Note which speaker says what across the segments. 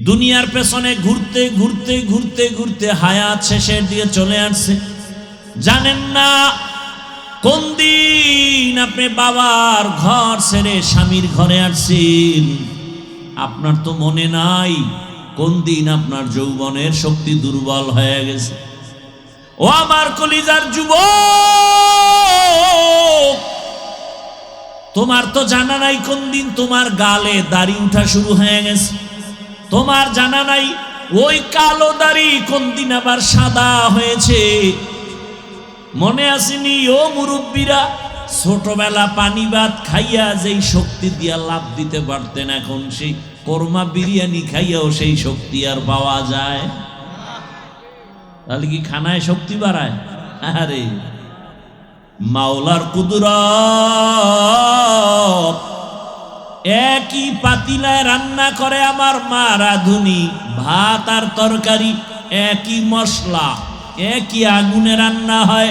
Speaker 1: দুনিয়ার পেছনে ঘুরতে ঘুরতে ঘুরতে ঘুরতে হায়াত শেষের দিকে চলে আসছে। জানেন না কোন দিন আপনি বাবার ঘর ছেড়ে স্বামীর ঘরে আসছেন। আপনার তো মনে নাই কোন দিন আপনার যৌবনের শক্তি দুর্বল হয়ে গেছে। ও আমার কলিজার যুবক, তোমার তো জানা নাই কোন দিন তোমার গালে দাড়ি উঠা শুরু হয়ে গেছে। তোমার জানা নাই ওই কালো দাড়ি কোন দিন আবার সাদা হয়েছে। মনে আসেনি ও মুরব্বীরা, ছোটবেলা পানি ভাত খাইয়া যেই শক্তি দিয়া লাভ দিতে পারতেন, এখন সেই কোরমা বিরিয়ানি খাইয়াও সেই শক্তি আর পাওয়া যায়? তাহলে কি খানায় শক্তি বাড়ায়? আরে মাওলার কুদরত। একই পাতিলায় রান্না করে আমার মা রাঁধুনি, ভাত আর তরকারি একই মশলা একই আগুনে রান্না হয়,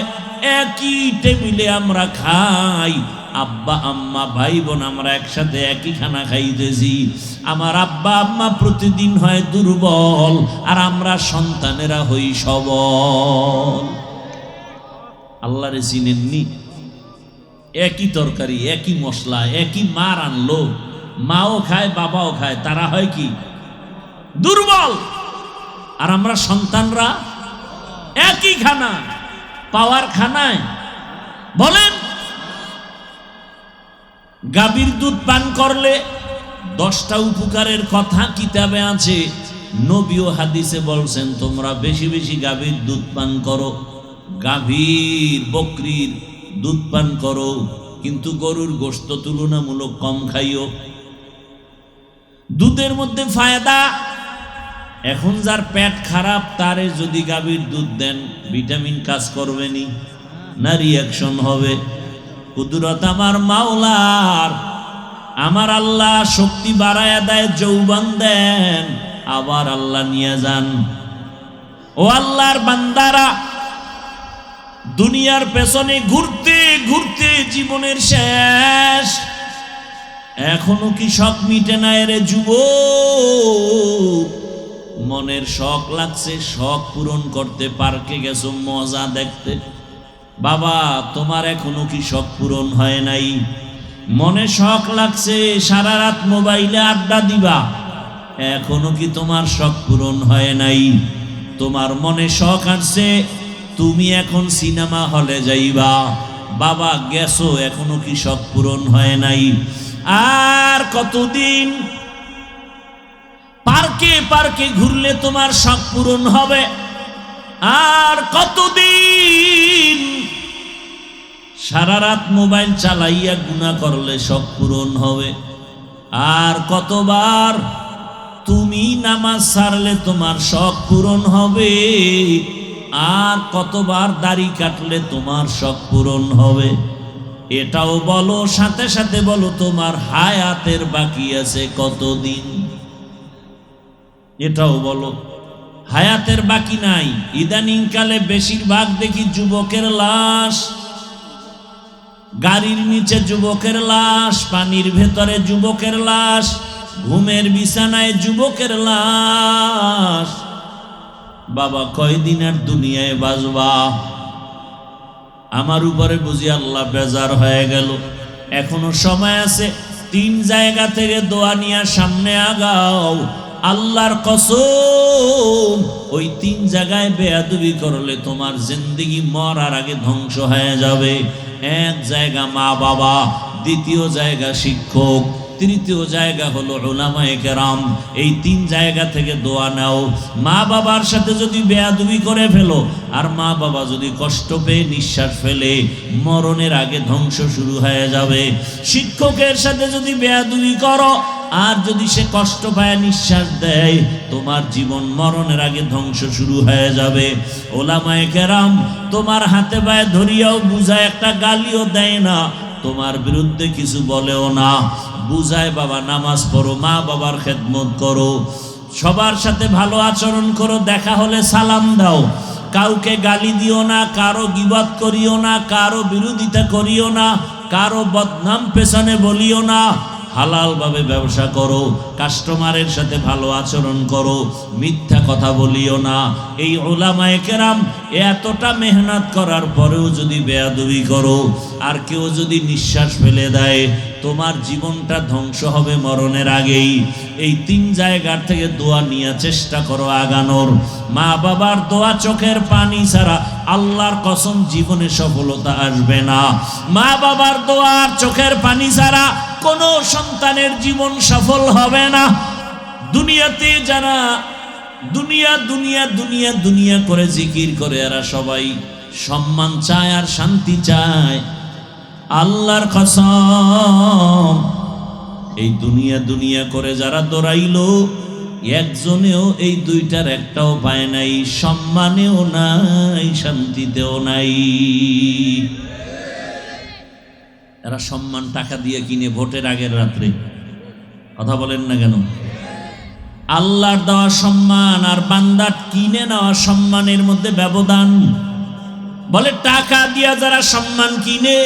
Speaker 1: একই টেবিলে আমরা খাই। আব্বা আম্মা ভাই বোন আমরা একসাথে একই খানা খাইতেছি। আমার আব্বা আম্মা প্রতিদিন হয় দুর্বল, আর আমরা সন্তানেরা হই সবল। আল্লাহরে চিনেননি? একই তরকারি একই মশলা একই মা রান্নলো, মাও খায় বাবাও খায়, তারা হয় কি? দুর্বল। আর আমরা সন্তানরা একই খানা, পাওয়ার খানায়। বলেন, গাভীর দুধ পান করলে 10টা উপকারের কথা কিতাবে আছে। নবী ও হাদিসে বলছেন তোমরা বেশি বেশি গাভীর দুধ পান করো, গাভীর বকরির দুধ পান করো, কিন্তু গরুর গোশত তুলনামূলক কম খাইও। দুধের মধ্যে ফায়দা। এখন যার পেট খারাপ তারে যদি গাভীর দুধ দেন, ভিটামিন কাজ করবে নি, না রিয়াকশন হবে? কুদরত আমার মাওলার। আমার আল্লাহ শক্তি বাড়ায়া দেয়, যৌবন দেন, আবার আল্লাহ নিয়ে যান। ও আল্লাহর বান্দারা, দুনিয়ার পেছনে ঘুরতে ঘুরতে জীবনের শেষ, এখনো কি শখ মিটে না রে যুবক? মনের শখ লাগছে, শখ পূরণ করতে পার্কে গেছো মজা দেখতে। বাবা, তোমার এখনো কি শখ পূরণ হয় নাই? মনে শখ লাগছে সারা রাত মোবাইলে আড্ডা দিবা, এখনো কি তোমার শখ পূরণ হয় নাই? তোমার মনে শখ আসছে তুমি এখন সিনেমা হলে যাইবা, বাবা গেছো, এখনো কি শখ পূরণ হয় নাই? আর কতদিন পার্কে পার্কে ঘুরলে তোমার শখ পূরণ হবে? আর কতদিন সারা রাত মোবাইল চালাইয়া গুনাহ করলে শখ পূরণ হবে? আর কতবার তুমি নামাজ ছাড়লে তোমার শখ পূরণ হবে? আর কতবার দাড়ি কাটলে তোমার শখ পূরণ হবে? এটাও বলো, সাথে সাথে বলো তোমার হায়াতের বাকি আছে কতদিন? এটাও বলো, হায়াতের বাকি নাই। ইদানিং কালে বেশিরভাগ দেখি যুবকের লাশ, গাড়ির নিচে যুবকের লাশ, পানির ভেতরে যুবকের লাশ, ঘুমের বিছানায় যুবকের লাশ। বাবা কয়দিন আর দুনিয়ায় বাঁচবা? আমার উপরে বুঝি আল্লাহ বেজার হয়ে গেল। এখনো সময় আছে, 3 জায়গা থেকে দোয়া নিয়ে সামনে আগাও। আল্লাহর কসম, ওই 3 জায়গায় বেয়াদবি করলে তোমার জিন্দেগি মরার আগে ধ্বংস হয়ে যাবে। এক জায়গা মা বাবা, দ্বিতীয় জায়গা শিক্ষক, তৃতীয় জায়গা হলো উলামায়ে কেরাম। এই 3 জায়গা থেকে দোয়া নাও। মা বাবার সাথে যদি বেয়াদবি করে ফেলো, আর মা বাবা যদি কষ্ট পেয়ে নিঃশ্বাস ফেলে, মরণের আগে ধ্বংস শুরু হয়ে যাবে। শিক্ষকের সাথে যদি বেয়াদবি করো, আর যদি সে কষ্ট পায় নিঃশ্বাস দেয়, তোমার জীবন মরণের আগে ধ্বংস শুরু হয়ে যাবে। উলামায়ে কেরাম তোমার হাতে পায়ে ধরিয়াও বুঝায়, একটা গালিও দেয় না, তোমার বিরুদ্ধে কিছু বলেও না, বুঝায় বাবা নামাজ পড়ো, মা বাবার খেদমত করো, সবার সাথে ভালো আচরণ করো, দেখা হলে সালাম দাও, কাউকে গালি দিও না, কারো গীবত করিও না, কারো বিরোধিতা করিও না, কারো বদনাম পেছনে বলিও না। হালালভাবে ব্যবসা করো, কাস্টমারের সাথে ভালো আচরণ করো, মিথ্যা কথা বলিও না। এই উলামায়ে কেরাম এতটা মেহনত করার পরেও যদি বেয়াদবি করো, আর কেউ যদি নিঃশ্বাস ফেলে দেয়, তোমার জীবনটা ধ্বংস হবে মরণের আগেই। এই 3 জায়গার থেকে দোয়া নিয়ে চেষ্টা করো আগানোর। মা বাবার দোয়া, চোখের পানি ছাড়া আল্লাহর কসম জীবনে সফলতা আসবে না। মা বাবার দোয়া আর চোখের পানি ছাড়া কোনো সন্তানের জীবন সফল হবে না। দুনিয়াতে যারা দুনিয়া দুনিয়া দুনিয়া দুনিয়া করে জিকির করে, এরা সবাই সম্মান চায় আর শান্তি চায়। আল্লাহর কসম, এই দুনিয়া দুনিয়া করে যারা দৌড়াইলো, একজনেও এই দুইটার একটাও পায় নাই, সম্মানেও নাই, শান্তিতেও নাই। এরা সম্মান টাকা দিয়ে কিনে ভোটের আগের রাত্রে। কথা বলেন না কেন? আল্লাহর দেওয়া সম্মান আর বান্দার কিনে নেওয়া সম্মানের মধ্যে ব্যবধান। বলে টাকা দিয়া যারা সম্মান কিনে,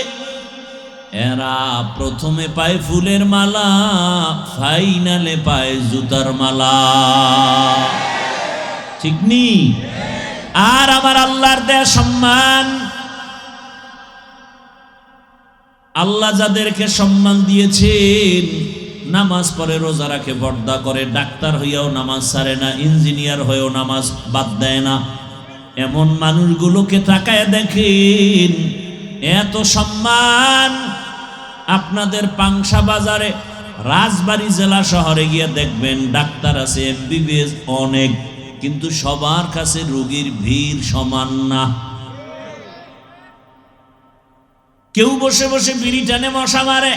Speaker 1: এরা প্রথমে পায় ফুলের মালা, ফাইনালে পায় জুতার মালা। ঠিক নি? আর আমার আল্লাহর দেয়া সম্মান, আল্লাহ যাদেরকে সম্মান দিয়েছেন, নামাজ পড়ে, রোজা রাখে, পর্দা করে, ডাক্তার হইয়াও নামাজ ছাড়ে না, ইঞ্জিনিয়ার হয়েও নামাজ বাদ দেয় না, এমন মানুষগুলোকে তাকায় দেখেন, এত সম্মান। আপনাদের পাংশা বাজারে, রাজবাড়ী জেলা শহরে গিয়ে দেখবেন ডাক্তার আছে, এমবিবিএস অনেক, কিন্তু সবার কাছে রোগীর ভিড় সমান না। কেউ বসে বসে বিড়ি টানে, মশা মারে,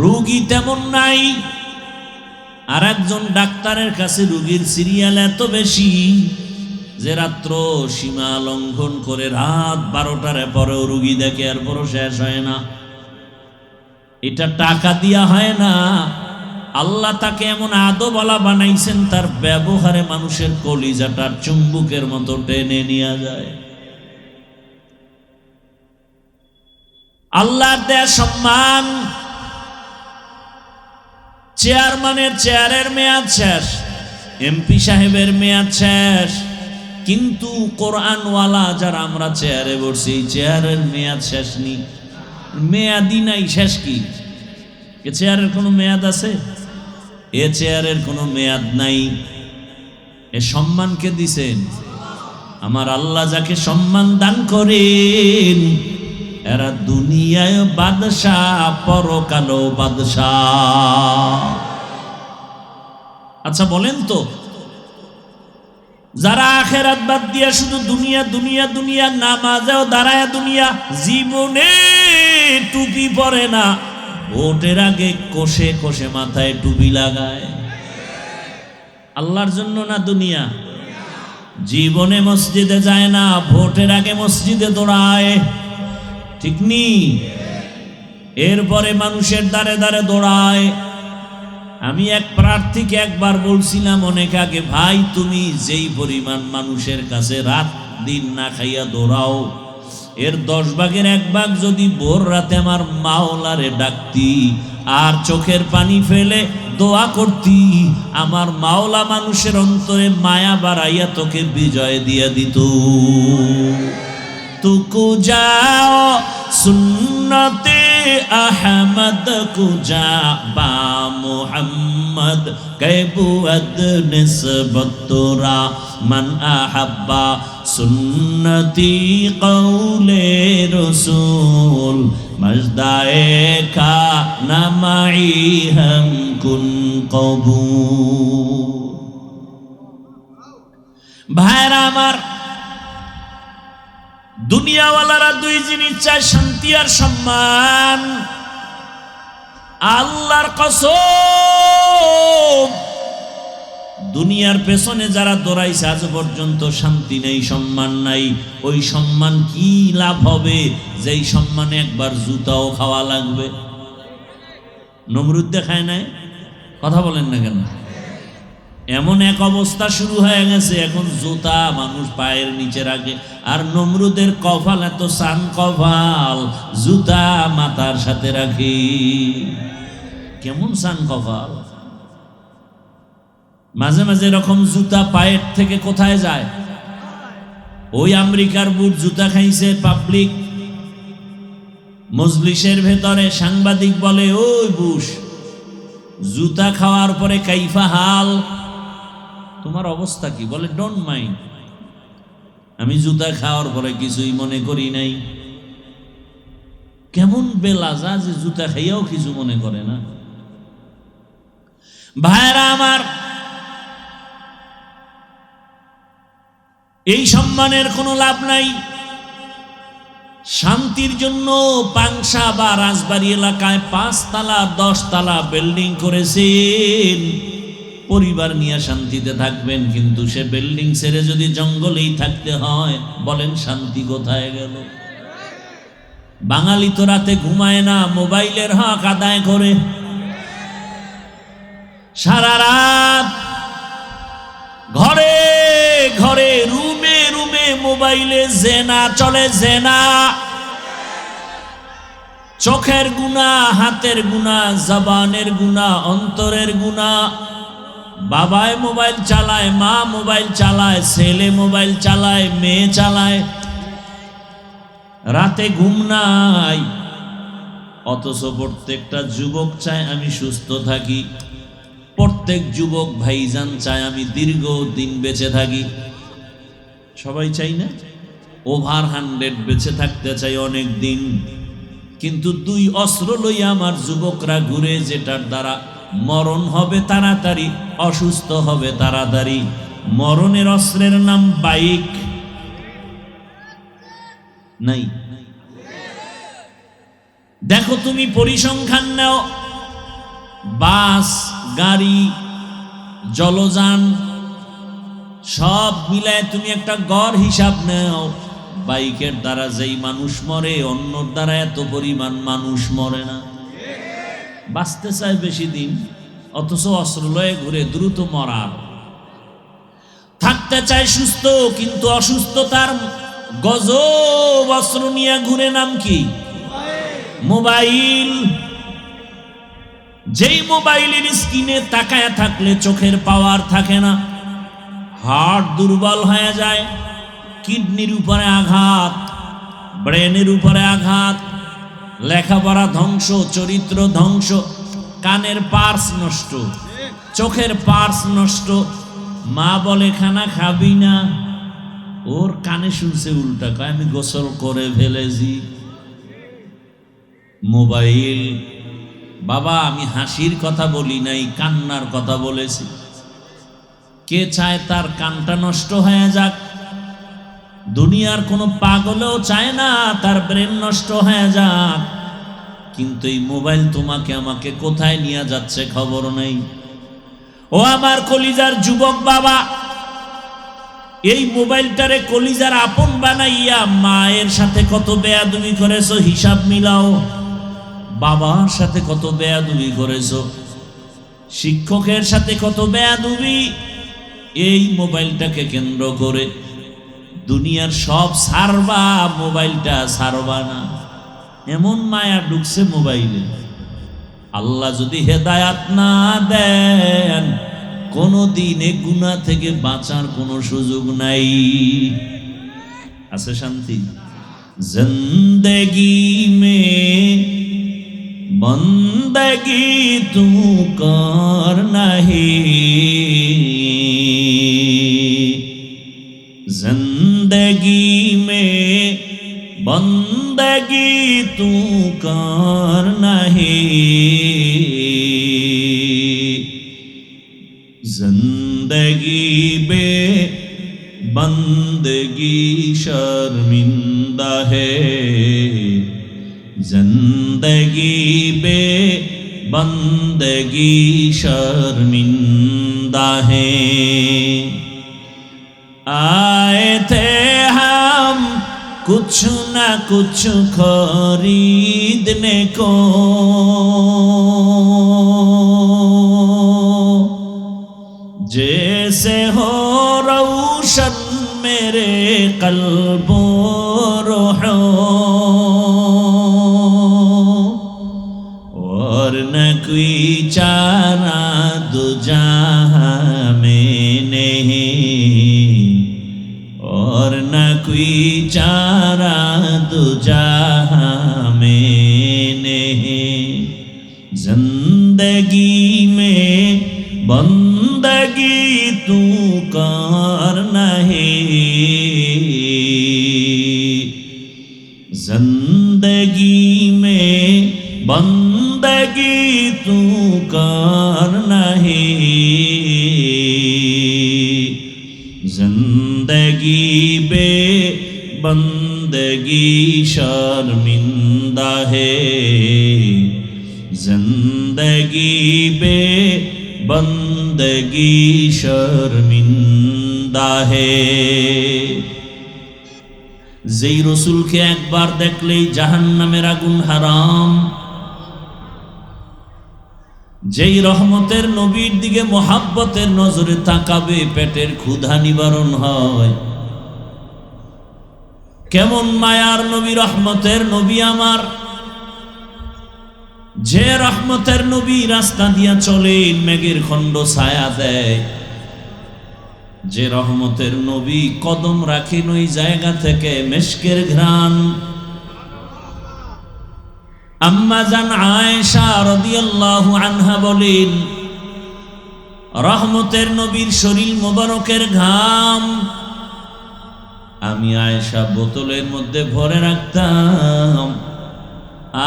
Speaker 1: রোগী তেমন নাই। আর একজন ডাক্তারের কাছে রোগীর সিরিয়াল এত বেশি যে রাত্র সীমা লঙ্ঘন করে রাত 12টার পরেও রোগী দেখে, এরপরও শেষ হয় না। এটা টাকা দিয়া হয় না। আল্লাহ তাকে এমন আদোওয়ালা বানাইছেন, তার ব্যবহারে মানুষের কলিজাটা চুম্বকের মতো টেনে নিয়ে যায়। আল্লাহর দেয়া সম্মান। চেয়ারম্যানের চেয়ারের মেয়াদ শেষ, এমপি সাহেবের মেয়াদ শেষ, কিন্তু কোরআনওয়ালা যারা আমরা চেয়ারে বসছি, চেয়ারের মেয়াদ শেষ নি, মেয়াদি নাই। শেষ কি? এ চেয়ারের কোনো মেয়াদ আছে? এ চেয়ারের কোনো মেয়াদ নাই। এ সম্মানকে দিছেন আমার আল্লাহ। যাকে সম্মান দান করেন, এরা দুনিয়ায় বাদশাহ, পরকালও বাদশাহ। আচ্ছা বলেন তো, যারা আখেরাত বাদ দিয়া শুধু দুনিয়া দুনিয়া দুনিয়া, নামাজেও দাঁড়ায় দুনিয়া, জীবনে টুপি পরে না, ভোটের আগে কোষে কোষে মাথায় টুপি লাগায়, আল্লাহর জন্য না দুনিয়া। জীবনে মসজিদে যায় না, ভোটের আগে মসজিদে দৌড়ায়। ঠিক নি? এরপরে মানুষের দ্বারে দ্বারে দৌড়ায়। আমি এক প্রার্থীকে একবার বলছিলাম অনেক আগে, ভাই তুমি যেই পরিমাণ মানুষের কাছে রাত দিন না খাইয়া দৌড়াও, এর 10 ভাগের 1 ভাগ যদি ভোর রাতে আমার মাওলারে ডাকতি আর চোখের পানি ফেলে দোয়া করতি, আমার মাওলা মানুষের অন্তরে মায়া বাড়াইয়া তোকে বিজয় দিয়া দিত। तुको जाओ सुन्नते अहमद को जा बा मुहम्मद कैबुअद निस्बत तोरा मन अहब्बा सुन्नती कौले रसूल मजदाए का नमाई हम कुन कबूल। भाईरा আমার দুনিয়াওয়ালারা 2 জিনিস চায়, শান্তি আর সম্মান। আল্লাহর কসম, দুনিয়ার পেছনে যারা দৌড়াইছে আজ পর্যন্ত শান্তি নেই, সম্মান নাই। ওই সম্মান কি লাভ হবে যেই সম্মানে একবার জুতাও খাওয়া লাগবে? নমরুদ দেখায় নাই? কথা বলেন না কেন? এমন এক অবস্থা শুরু হয়ে গেছে, এখন জুতা মানুষ পায়ের নিচে রাখে। আর নমরুদের কপাল এত সান কপাল, জুতা মাথার সাথে রাখে। কেমন সান কপাল। মাঝে মাঝে এরকম জুতা পায়ের থেকে কোথায় যায়? ওই আমেরিকার বুট জুতা খাইছে পাবলিক মজলিসের ভেতরে। সাংবাদিক বলে, ওই বুশ, জুতা খাওয়ার পরে কাইফা হাল, তোমার অবস্থা কি? বলে, ডোন্ট মাইন্ড, আমি জুতা খাওয়ার পরে কিছুই মনে করি নাই। কেমন বেলাজা যে জুতা খাইয়াও কিছু মনে করে না। ভাইরা আমার, এই সম্মানের কোনো লাভ নাই। শান্তির জন্য পাংশা বা রাজবাড়ি এলাকায় 5 তলা 10 তলা বিল্ডিং করেছেন, পরিবার নিয়ে শান্তিতে থাকবেন, কিন্তু সে বিল্ডিং ছেড়ে যদি জঙ্গলেই থাকতে হয়, বলেন শান্তি কোথায় গেল? বাঙালি তো রাতে ঘুমায় না, মোবাইলের হক আদায় করে সারা রাত। ঘরে ঘরে রুমে রুমে মোবাইলে জেনা চলে, জেনা। চোখের গুনাহ, হাতের গুনাহ, জবানের গুনাহ, অন্তরের গুনাহ। বাবায় মোবাইল চালায়, মা মোবাইল চালায়, ছেলে মোবাইল চালায়, মেয়ে চালায়, রাতে ঘুম নাই। অথচ প্রত্যেকটা যুবক চায় আমি সুস্থ থাকি, প্রত্যেক যুবক ভাইজান চায় আমি দীর্ঘ দিন বেঁচে থাকি। সবাই চাই না? ওভার 100 বেঁচে থাকতে চাই অনেক দিন। কিন্তু 2 অস্ত্র লইয়া আমার যুবকরা ঘুরে, যেটার দ্বারা মরণ হবে তাড়াতাড়ি, অসুস্থ হবে তাড়াতাড়ি। মরণের অস্ত্রের নাম বাইক। নাই? দেখো, তুমি পরিসংখ্যান নাও, বাস, গাড়ি, জলযান সব মিলায় তুমি একটা গড় হিসাব নাও। বাইকের দ্বারা যেই মানুষ মরে, অন্যর দ্বারা এত পরিমাণ মানুষ মরে না। বাঁচতে চায় বেশি দিন, অথচ অস্ত্র লয়ে ঘুরে দ্রুত মরার। থাকতে চায় সুস্থ, কিন্তু অসুস্থতার গজব অস্ত্র নিয়ে ঘুরে। নাম কি? মোবাইল। যেই মোবাইলের স্ক্রিনে তাকায়া থাকলে চোখের পাওয়ার থাকে না, হার্ট দুর্বল হয়ে যায়, কিডনির উপরে আঘাত, ব্রেনের উপরে আঘাত, লেখাপড়া ধ্বংস, চরিত্র ধ্বংস, কানের পার্স নষ্ট, চোখের পার্স নষ্ট। মা বলে খানা খাবি না, ওর কানে শুনছে উল্টা, কয় আমি গোসল করে ফেলেছি। মোবাইল। বাবা, আমি হাসির কথা বলি নাই, কান্নার কথা বলেছি। কে চায় তার কানটা নষ্ট হয়ে যাক? দুনিয়ার কোনো পাগলেও চায় না তার ব্রেন নষ্ট হয়ে যাক। কিন্তু এই মোবাইল তোমাকে আমাকে কোথায় নিয়ে যাচ্ছে খবর নেই। ও আমার কলিজার যুবক বাবা, এই মোবাইলটারে কলিজার আপন বানাইয়া মায়ের সাথে কত বেয়াদবি করেছো হিসাব মিলাও। বাবার সাথে কত বেয়াদবি করেছো, শিক্ষকের সাথে কত বেয়াদবি এই মোবাইলটাকে কেন্দ্র করে। দুনিয়ার সব সারবা, মোবাইলটা সারবা না, এমন মায়া ঢুকছে মোবাইলে। আল্লাহ যদি হেদায়াত না দেন, কোনো দিনে গুনাহ থেকে বাঁচার কোনো সুযোগ নাই। আছে শান্তি? জিন্দেগি মে বন্দগি তু কর নাহি, जिंदगी में बंदगी तू कर नहीं, जिंदगी बे बंदगी शर्मिंदा है, जिंदगी बे बंदगी शर्मिंदा है। आए थे हम कुछ न कुछ खरीदने को, जैसे हो रोशन मेरे कल्बो रूहो, और न कोई और न कोई चारा दो जहां में नहीं। जिंदगी में बंदगी तू करना है, जिंदगी में बंदगी तू करना है। जिंदगी बे बंदगी शर्मिंदा है, जिंदगी बे बंदगी शर्मिंदा है। যেই রসুলকে একবার দেখলেই জাহান্নামের আগুন হারাম, যেই রহমতের নবীর দিকে মোহাব্বতের নজরে তাকাবে পেটের ক্ষুধা নিবারণ হয়। কেমন মায়ার নবী, রহমতের নবী আমার, যে রহমতের নবী রাস্তা দিয়া চলেন মেঘের খণ্ড ছায়া দেয়, যে রহমতের নবী কদম রাখেন ওই জায়গা থেকে মেশকের ঘ্রাণ। আম্মা জান আয়েশা রাদিয়াল্লাহু আনহা বলেন, রহমতের নবীর শরীর মোবারকের ঘাম আমি আয়েশা বোতলের মধ্যে ভরে রাখতাম,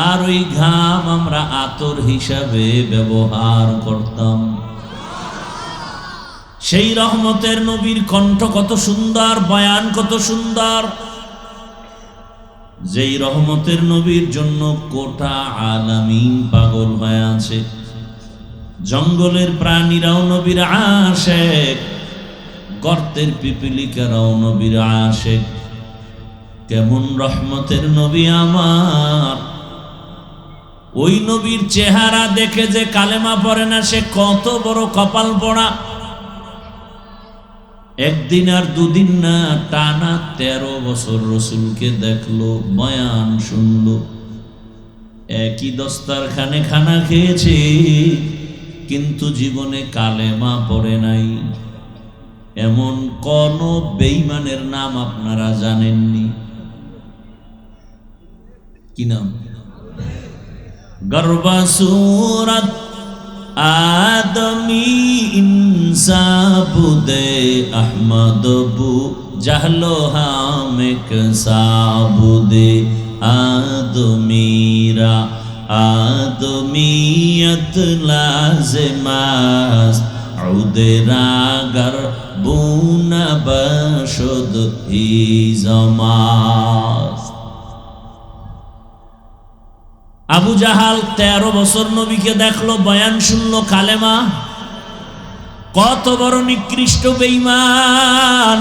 Speaker 1: আর ওই ঘাম আমরা আতর হিসাবে ব্যবহার করতাম। সেই রহমতের নবীর কণ্ঠ কত সুন্দর, বয়ান কত সুন্দর। যেই রহমতের নবীর জন্য গোটা আলামিন পাগল হয়ে আছে। জঙ্গলের প্রাণীরাও নবীর আশেক, গর্তের পিপিলিকারাও নবীর আশেক। কেমন রহমতের নবী আমার, ওই নবীর চেহারা দেখে যে কালেমা পড়ে না সে কত বড় কপাল পড়া। একদিন আর দুদিন না, টানা 13 বছর রসুলকে দেখলো, বয়ান শুনলো, একই দস্তারখানে খানা খেয়েছে, কিন্তু জীবনে কালেমা পড়ে নাই। এমন কোন বেঈমানের নাম আপনারা জানেননি? কি নাম? গর্বা সুরত आदमी इंसाबुदे अहमद बु जहलो हामिक साबुदे आदमीरा आदमीयत लाज़िमास उदरागर बुना बशुद ही जमास। আবু জাহাল 13 বছর নবীকে দেখলো, বয়ান শুনলো, কালেমা। কত বড় নিকৃষ্ট বেঈমান।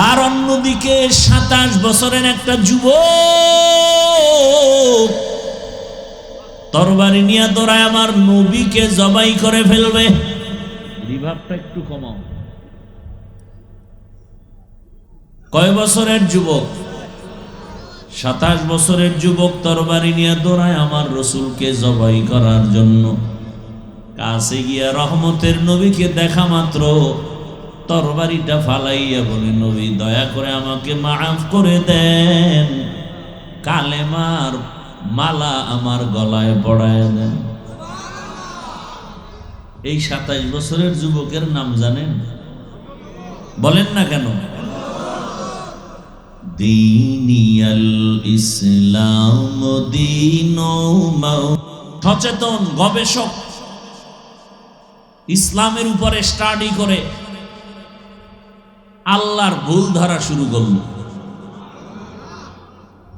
Speaker 1: আর অন্যদিকে 27 বছরের একটা যুবক তরবারি নিয়ে দৌড়ায় আমার নবীকে জবাই করে ফেলবে। রিভাবটা একটু কমাও। কয় বছরের যুবক? 27 বছরের যুবক তরবারি নিয়ে দৌড়ায় আমার রসুলকে জবাই করার জন্য। কাছে গিয়া রহমতের নবীকে দেখা মাত্র তরবারিটা ফালাইয়া বলে, নবী দয়া করে আমাকে মাফ করে দেন, কালেমার মালা আমার গলায় পড়ায় দেন। এই 27 বছরের যুবকের নাম জানেন? বলেন না কেন? দীনিয়াল ইসলাম দীনো সচেতন গবেষক, ইসলামের উপরে স্টাডি করে আল্লাহর ভুল ধরা শুরু করলো।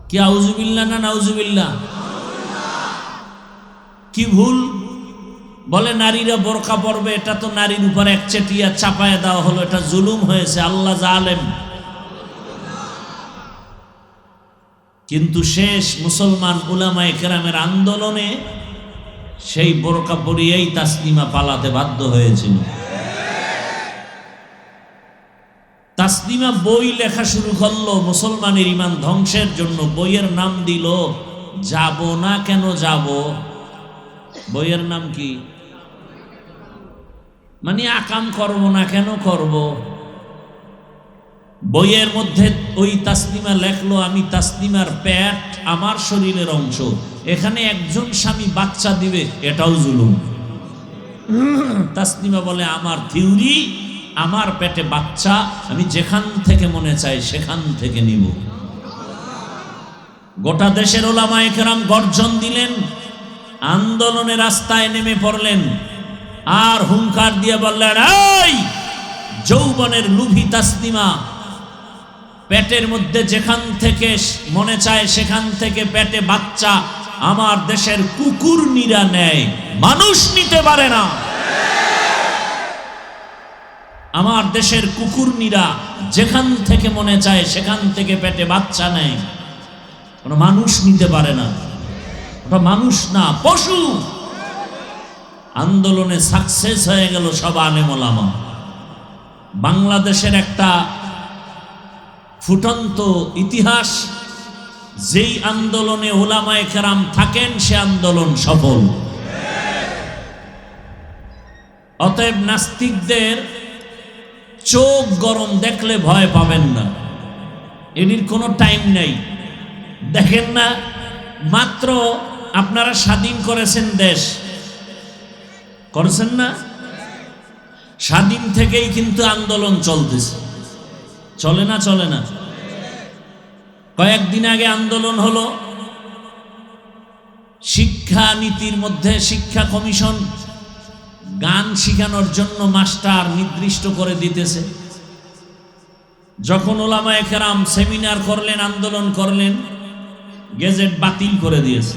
Speaker 1: কি আউযুবিল্লাহ না নাউযুবিল্লাহ? কি ভুল? বলে নারীরা বোরকা পরবে, এটা তো নারীর উপরে একচেটিয়া চাপায় দেওয়া হলো, এটা জুলুম হয়েছে, আল্লাহ জালেম। কিন্তু শেষ মুসলমান উলামায়ে কেরামের আন্দোলনে সেই বোরকা পরিয়েই তাসলিমা পালাতে বাধ্য হয়েছিল। তাসলিমা বই লেখা শুরু করলো মুসলমানের ঈমান ধ্বংসের জন্য। বইয়ের নাম দিল যাব না কেন যাব। বইয়ের নাম কি? মানে আকাম করব না, কেন করব? বইয়ের মধ্যে ওই তাসলিমা লেখলো আমি তাসলিমার পেট আমার শরীরের অংশ, এখানে একজন স্বামী বাচ্চা দিবে, এটাও জুলুম। তাসলিমা বলে আমার থিওরি, আমার পেটে বাচ্চা, আমি যেখান থেকে মনে চাই সেখান থেকে নিব। গোটা দেশের ওলামায়ে কেরাম গর্জন দিলেন, আন্দোলনে রাস্তায় নেমে পড়লেন, আর হুঙ্কার দিয়ে বললেন, এই যৌবনের লুভি তাসলিমা, পেটের মধ্যে যেখান থেকে মনে চায় সেখান থেকে পেটে বাচ্চা আমার দেশের কুকুরনিরা নেয়, মানুষ নিতে পারে না। আমার দেশের কুকুরনিরা যেখান থেকে মনে চায় সেখান থেকে পেটে বাচ্চা নেয়, কোনো মানুষ নিতে পারে না, ওটা মানুষ না, পশু। আন্দোলনে সাকসেস হয়ে গেল সব আলেম ওলামা। বাংলাদেশের একটা ফুটন্ত ইতিহাস, যেই আন্দোলনে ওলামায়ে কেরাম থাকেন সে আন্দোলন সফল। অতএব নাস্তিকদের চোখ গরম দেখলে ভয় পাবেন না, এটির কোনো টাইম নেই। দেখেন না, মাত্র আপনারা স্বাধীন করেছেন দেশ, করেছেন না? স্বাধীন থেকেই কিন্তু আন্দোলন চলতেছে, চলে না? চলে না? কয়েকদিন আগে আন্দোলন হলো, শিক্ষা নীতির মধ্যে শিক্ষা কমিশন গান শিখানোর জন্য মাস্টার নির্দিষ্ট করে দিতেছে। যখন ওলামায়ে কেরাম সেমিনার করলেন, আন্দোলন করলেন, গেজেট বাতিল করে দিয়েছে।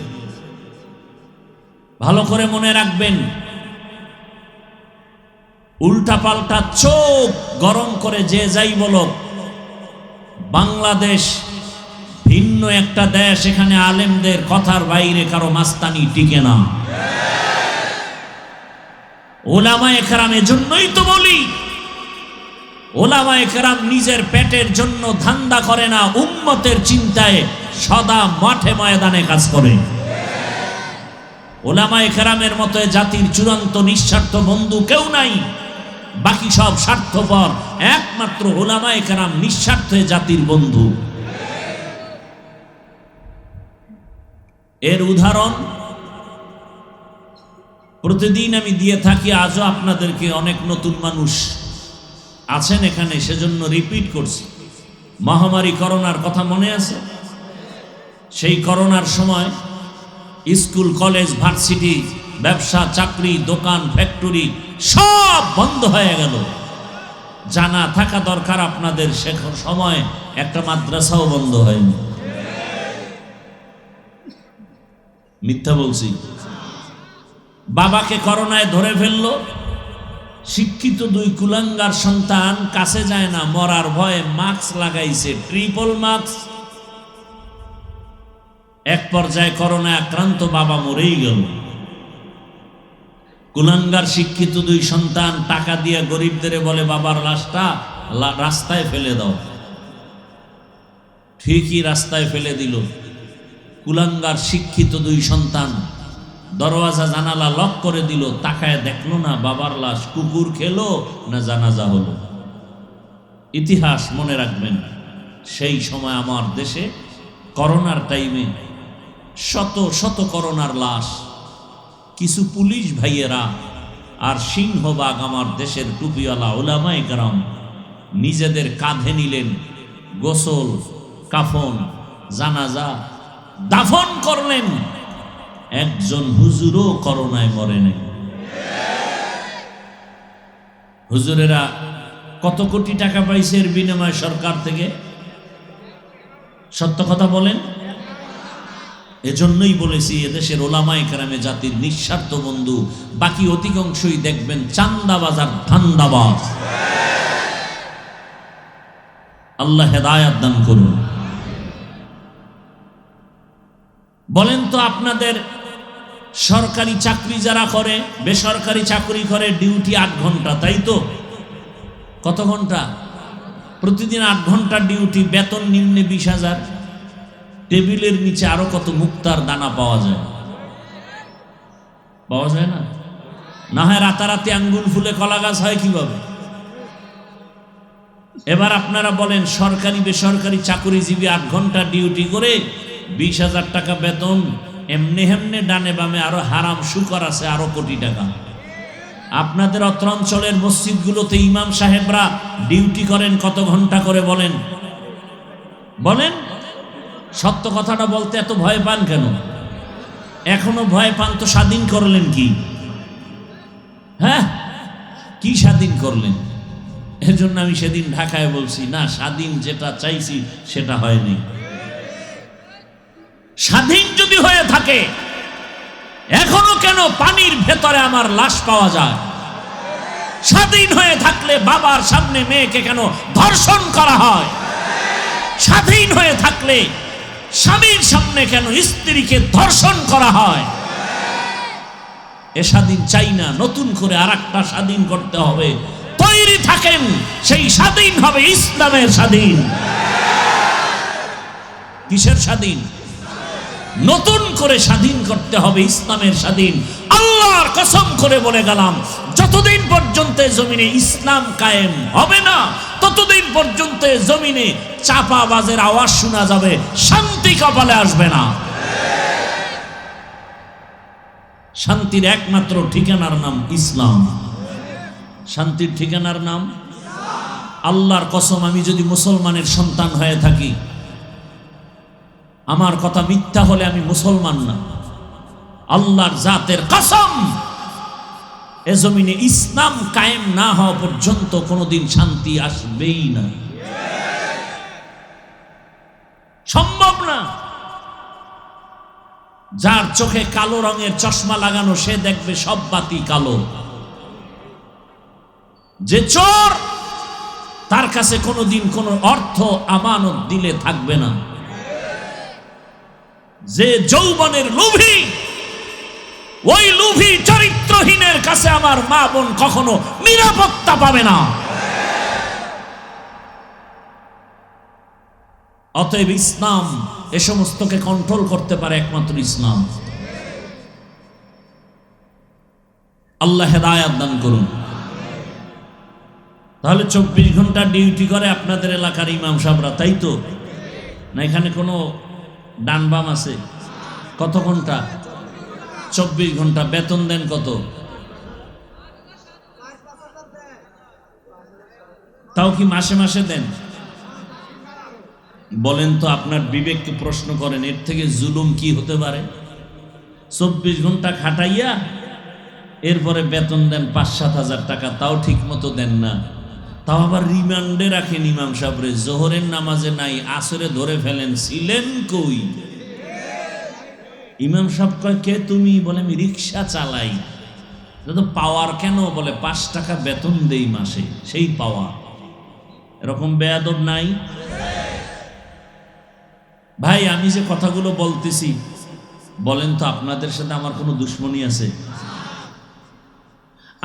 Speaker 1: ভালো করে মনে রাখবেন, উল্টা পাল্টা চোখ গরম করে যে যাই বলো, বাংলাদেশ ভিন্ন একটা দেশ, এখানে আলেমদের কথার বাইরে কারো মাস্তানি টিকে না। ওলামায়ে কেরাম, এজন্যই তো বলি, ওলামায়ে কেরাম নিজের পেটের জন্য ধান্দা করে না, উম্মতের চিন্তায় সদা মাঠে ময়দানে কাজ করে। ওলামায়ে কেরামের মতো জাতির চূড়ান্ত নিঃস্বার্থ বন্ধু কেউ নাই, বাকি সব স্বার্থপর, একমাত্র ওলামায়ে কেরাম নিঃস্বার্থে জাতির বন্ধু। এর উদাহরণ প্রতিদিন আমি দিয়ে থাকি, আজও আপনাদেরকে, অনেক নতুন মানুষ আছেন এখানে সেজন্য রিপিট করছি। মহামারী করোনার কথা মনে আছে? সেই করোনার সময় স্কুল, কলেজ, ভার্সিটি, ব্যবসা, চাকরি, দোকান, ফ্যাক্টরি সব বন্ধ হয়ে গেল। জানা থাকা দরকার আপনাদের, সে সময় একটা মাদ্রাসাও বন্ধ হয়নি। মিথ্যা বলছি? বাবাকে করোনায় ধরে ফেললো, শিক্ষিত দুই কুলাঙ্গার সন্তান কাছে যায় না, মরার ভয়ে মাস্ক লাগাইছে, ট্রিপল মাস্ক। এক পর্যায়ে করোনায় আক্রান্ত বাবা মরেই গেল। কুলাঙ্গার শিক্ষিত দুই সন্তান টাকা দিয়ে গরিবদের বলে বাবার লাশটা রাস্তায় ফেলে দাও। ঠিকই রাস্তায় ফেলে দিল। কুলাঙ্গার শিক্ষিত দুই সন্তান দরওয়াজা জানালা লক করে দিল, তাকায় দেখলো না বাবার লাশ, কুকুর খেলো না জানাজা হলো। ইতিহাস মনে রাখবেন, সেই সময় আমার দেশে করোনার টাইমে শত শত করোনার লাশ, কিছু পুলিশ ভাইয়েরা আর সিংহবাগ আমার দেশের টুপিওয়ালা ওলামায়ে কেরাম নিজেদের কাঁধে নিলেন, গোসল, কাফন, জানাজা, দাফন করলেন। একজন হুজুরও করোনায় মরে নাই। হুজুরেরা কত কোটি টাকা পাইছে এর বিনিময়ে সরকার থেকে? সত্য কথা বলেন। এজন্যই বলেছি, এদেশের ওলামায়ে কেরামে জাতির নিঃস্বার্থ বন্ধু, বাকি অধিকাংশই দেখবেন চান্দাবাজ আর ধান্দাবাজ। আল্লাহ হেদায়াত দান করুন। বলেন তো, আপনাদের সরকারি চাকরি যারা করে, বেসরকারি চাকরি করে, ডিউটি 8 ঘন্টা, তাই তো? কত ঘন্টা? প্রতিদিন 8 ঘন্টা ডিউটি, বেতন নিম্নে 20,000। টেবিলের নিচে আরো কত মুক্তার দানা পাওয়া যায়? পাওয়া যায় না? না হয় রাতারাতি আঙ্গুল ফুলে কলা গাছ হয় কিভাবে? এবার আপনারা বলেন, সরকারি বেসরকারি চাকরিজীবী 8 ঘন্টা ডিউটি করে 20,000 টাকা বেতন, এমনি হেমনে ডানে বামে আরো হারাম শুকর আছে আরো কোটি টাকা। আপনাদের অত্র অঞ্চলের মসজিদগুলোতে ইমাম সাহেবরা ডিউটি করেন কত ঘন্টা করে বলেন? বলেন, সত্য কথাটা বলতে এত ভয় পান কেন? এখনো ভয় পান তো স্বাধীন করলেন কি? হ্যাঁ, কি স্বাধীন করলেন? এজন্য আমি সেদিন ঢাকায় বলছি, না, স্বাধীন যেটা চাইছি সেটা হয়নি। স্বাধীন যদি হয়ে থাকে, এখনো কেন পানির ভেতরে আমার লাশ পাওয়া যায়? স্বাধীন হয়ে থাকলে বাবার সামনে মেয়েকে কেন ধর্ষণ করা হয়? স্বাধীন হয়ে থাকলে স্বামীর সামনে কেন স্ত্রীকে ধর্ষণ করা হয়? এ স্বাধীন চাই না, নতুন করে আরেকটা স্বাধীন করতে হবে। তৈরি থাকেন, সেই স্বাধীন হবে ইসলামের স্বাধীন। কিসের স্বাধীন? নতুন করে স্বাধীন করতে হবে ইসলামের স্বাধীন। আল্লাহর কসম করে বলে গেলাম, যতদিন পর্যন্ত জমিনে ইসলাম কায়েম হবে না, ততদিন পর্যন্ত জমিনে চাপাবাজের আওয়াজ শোনা যাবে, শান্তি কপালে আসবে না। শান্তির একমাত্র ঠিকানার নাম ইসলাম। শান্তির ঠিকানার নাম আল্লাহর কসম, আমি যদি মুসলমানের সন্তান হয়ে থাকি, আমার কথা মিথ্যা হলে আমি মুসলমান না। আল্লাহর জাতের কসম, এ জমিনে ইসলাম কায়েম না হওয়া পর্যন্ত কোনোদিন শান্তি আসবেই না, সম্ভব না। যার চোখে কালো রঙের চশমা লাগানো, সে দেখবে সব বাতি কালো। যে চোর, তার কাছে কোনোদিন কোনো অর্থ আমানত দিলে থাকবে না। যে যৌবনের লোভী, ওই লোভী চরিত্রহীনের কাছে আমার মা বোন কখনো নিরাপত্তা পাবে না। অতএব ইসলাম এ সমস্তকে কন্ট্রোল করতে পারে একমাত্র ইসলাম। আল্লাহ হেদায়েত দান করুন। তাহলে 24 ঘন্টা ডিউটি করে আপনাদের এলাকার ইমাম সাহেবরা, তাই তো? না এখানে কোনো ডান বাম আছে? কত ঘন্টা? 24 ঘন্টা। বেতন দেন কত? তাও কি মাসে মাসে দেন? বলেন তো, আপনার বিবেককে প্রশ্ন করেন, এর থেকে জুলুম কি হতে পারে? 24 ঘন্টা খাটাইয়া এরপরে বেতন দেন 5-7 হাজার টাকা, তাও ঠিক মতো দেন না। তাও আবার রিমান্ডে রাখেন ইমাম সাহেবরে, জোহরের নামাজে নাই, আসরে ধরে ফেলেন, ছিলেন কই? ইমাম সাহেব কয়, কে তুমি? বলে, আমি রিক্সা চালাই। তো পাওয়ার কেন? বলে, 5 টাকা বেতন দেই মাসে, সেই পাওয়া। এরকম বেয়াদব নাই? ভাই, আমি যে কথাগুলো বলতেছি, বলেন তো আপনাদের সাথে আমার কোনো দুশ্মনী আছে?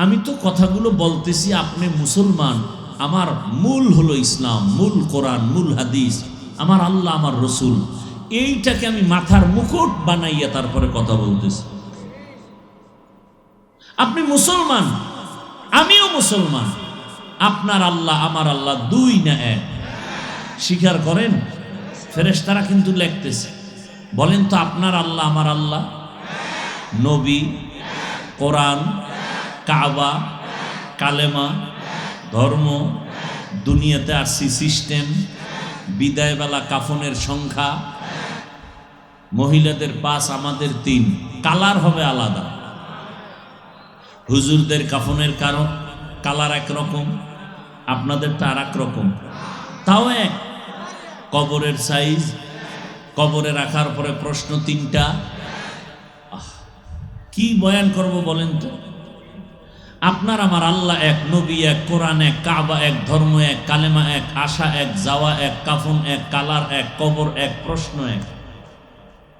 Speaker 1: আমি তো কথাগুলো বলতেছি, আপনি মুসলমান, আমার মূল হলো ইসলাম, মূল কোরআন, মূল হাদিস, আমার আল্লাহ, আমার রসুল। এইটাকে আমি মাথার মুকুট বানাইয়া তারপরে কথা বলতেছি। আপনি মুসলমান, আমিও মুসলমান, আপনার আল্লাহ আমার আল্লাহ 2 না 1? স্বীকার করেন? ফেরেশতারা কিন্তু লিখতেছে। বলেন তো, আপনার আল্লাহ আমার আল্লাহ? নবী, কোরআন, কাবা, কালেমা, ধর্ম, দুনিয়াতে আসছি সিস্টেম, বিদায়বেলা কাফনের সংখ্যা, মহিলাদের 5, আমাদের 3, কালার হবে আলাদা। হুজুরদের কাফনের কারণ কালার একরকম, আপনাদেরটা আর এক রকম, তাও এক। কবরের সাইজ, কবরে রাখার পরে প্রশ্ন 3টা। কি বয়ান করব বলেন তো? আপনার আমার আল্লাহ এক, নবী এক, কোরআন এক, কাবা এক, ধর্ম এক, কালেমা এক, আশা এক, যাওয়া এক, কাফন এক, কালার এক, কবর এক, প্রশ্ন এক।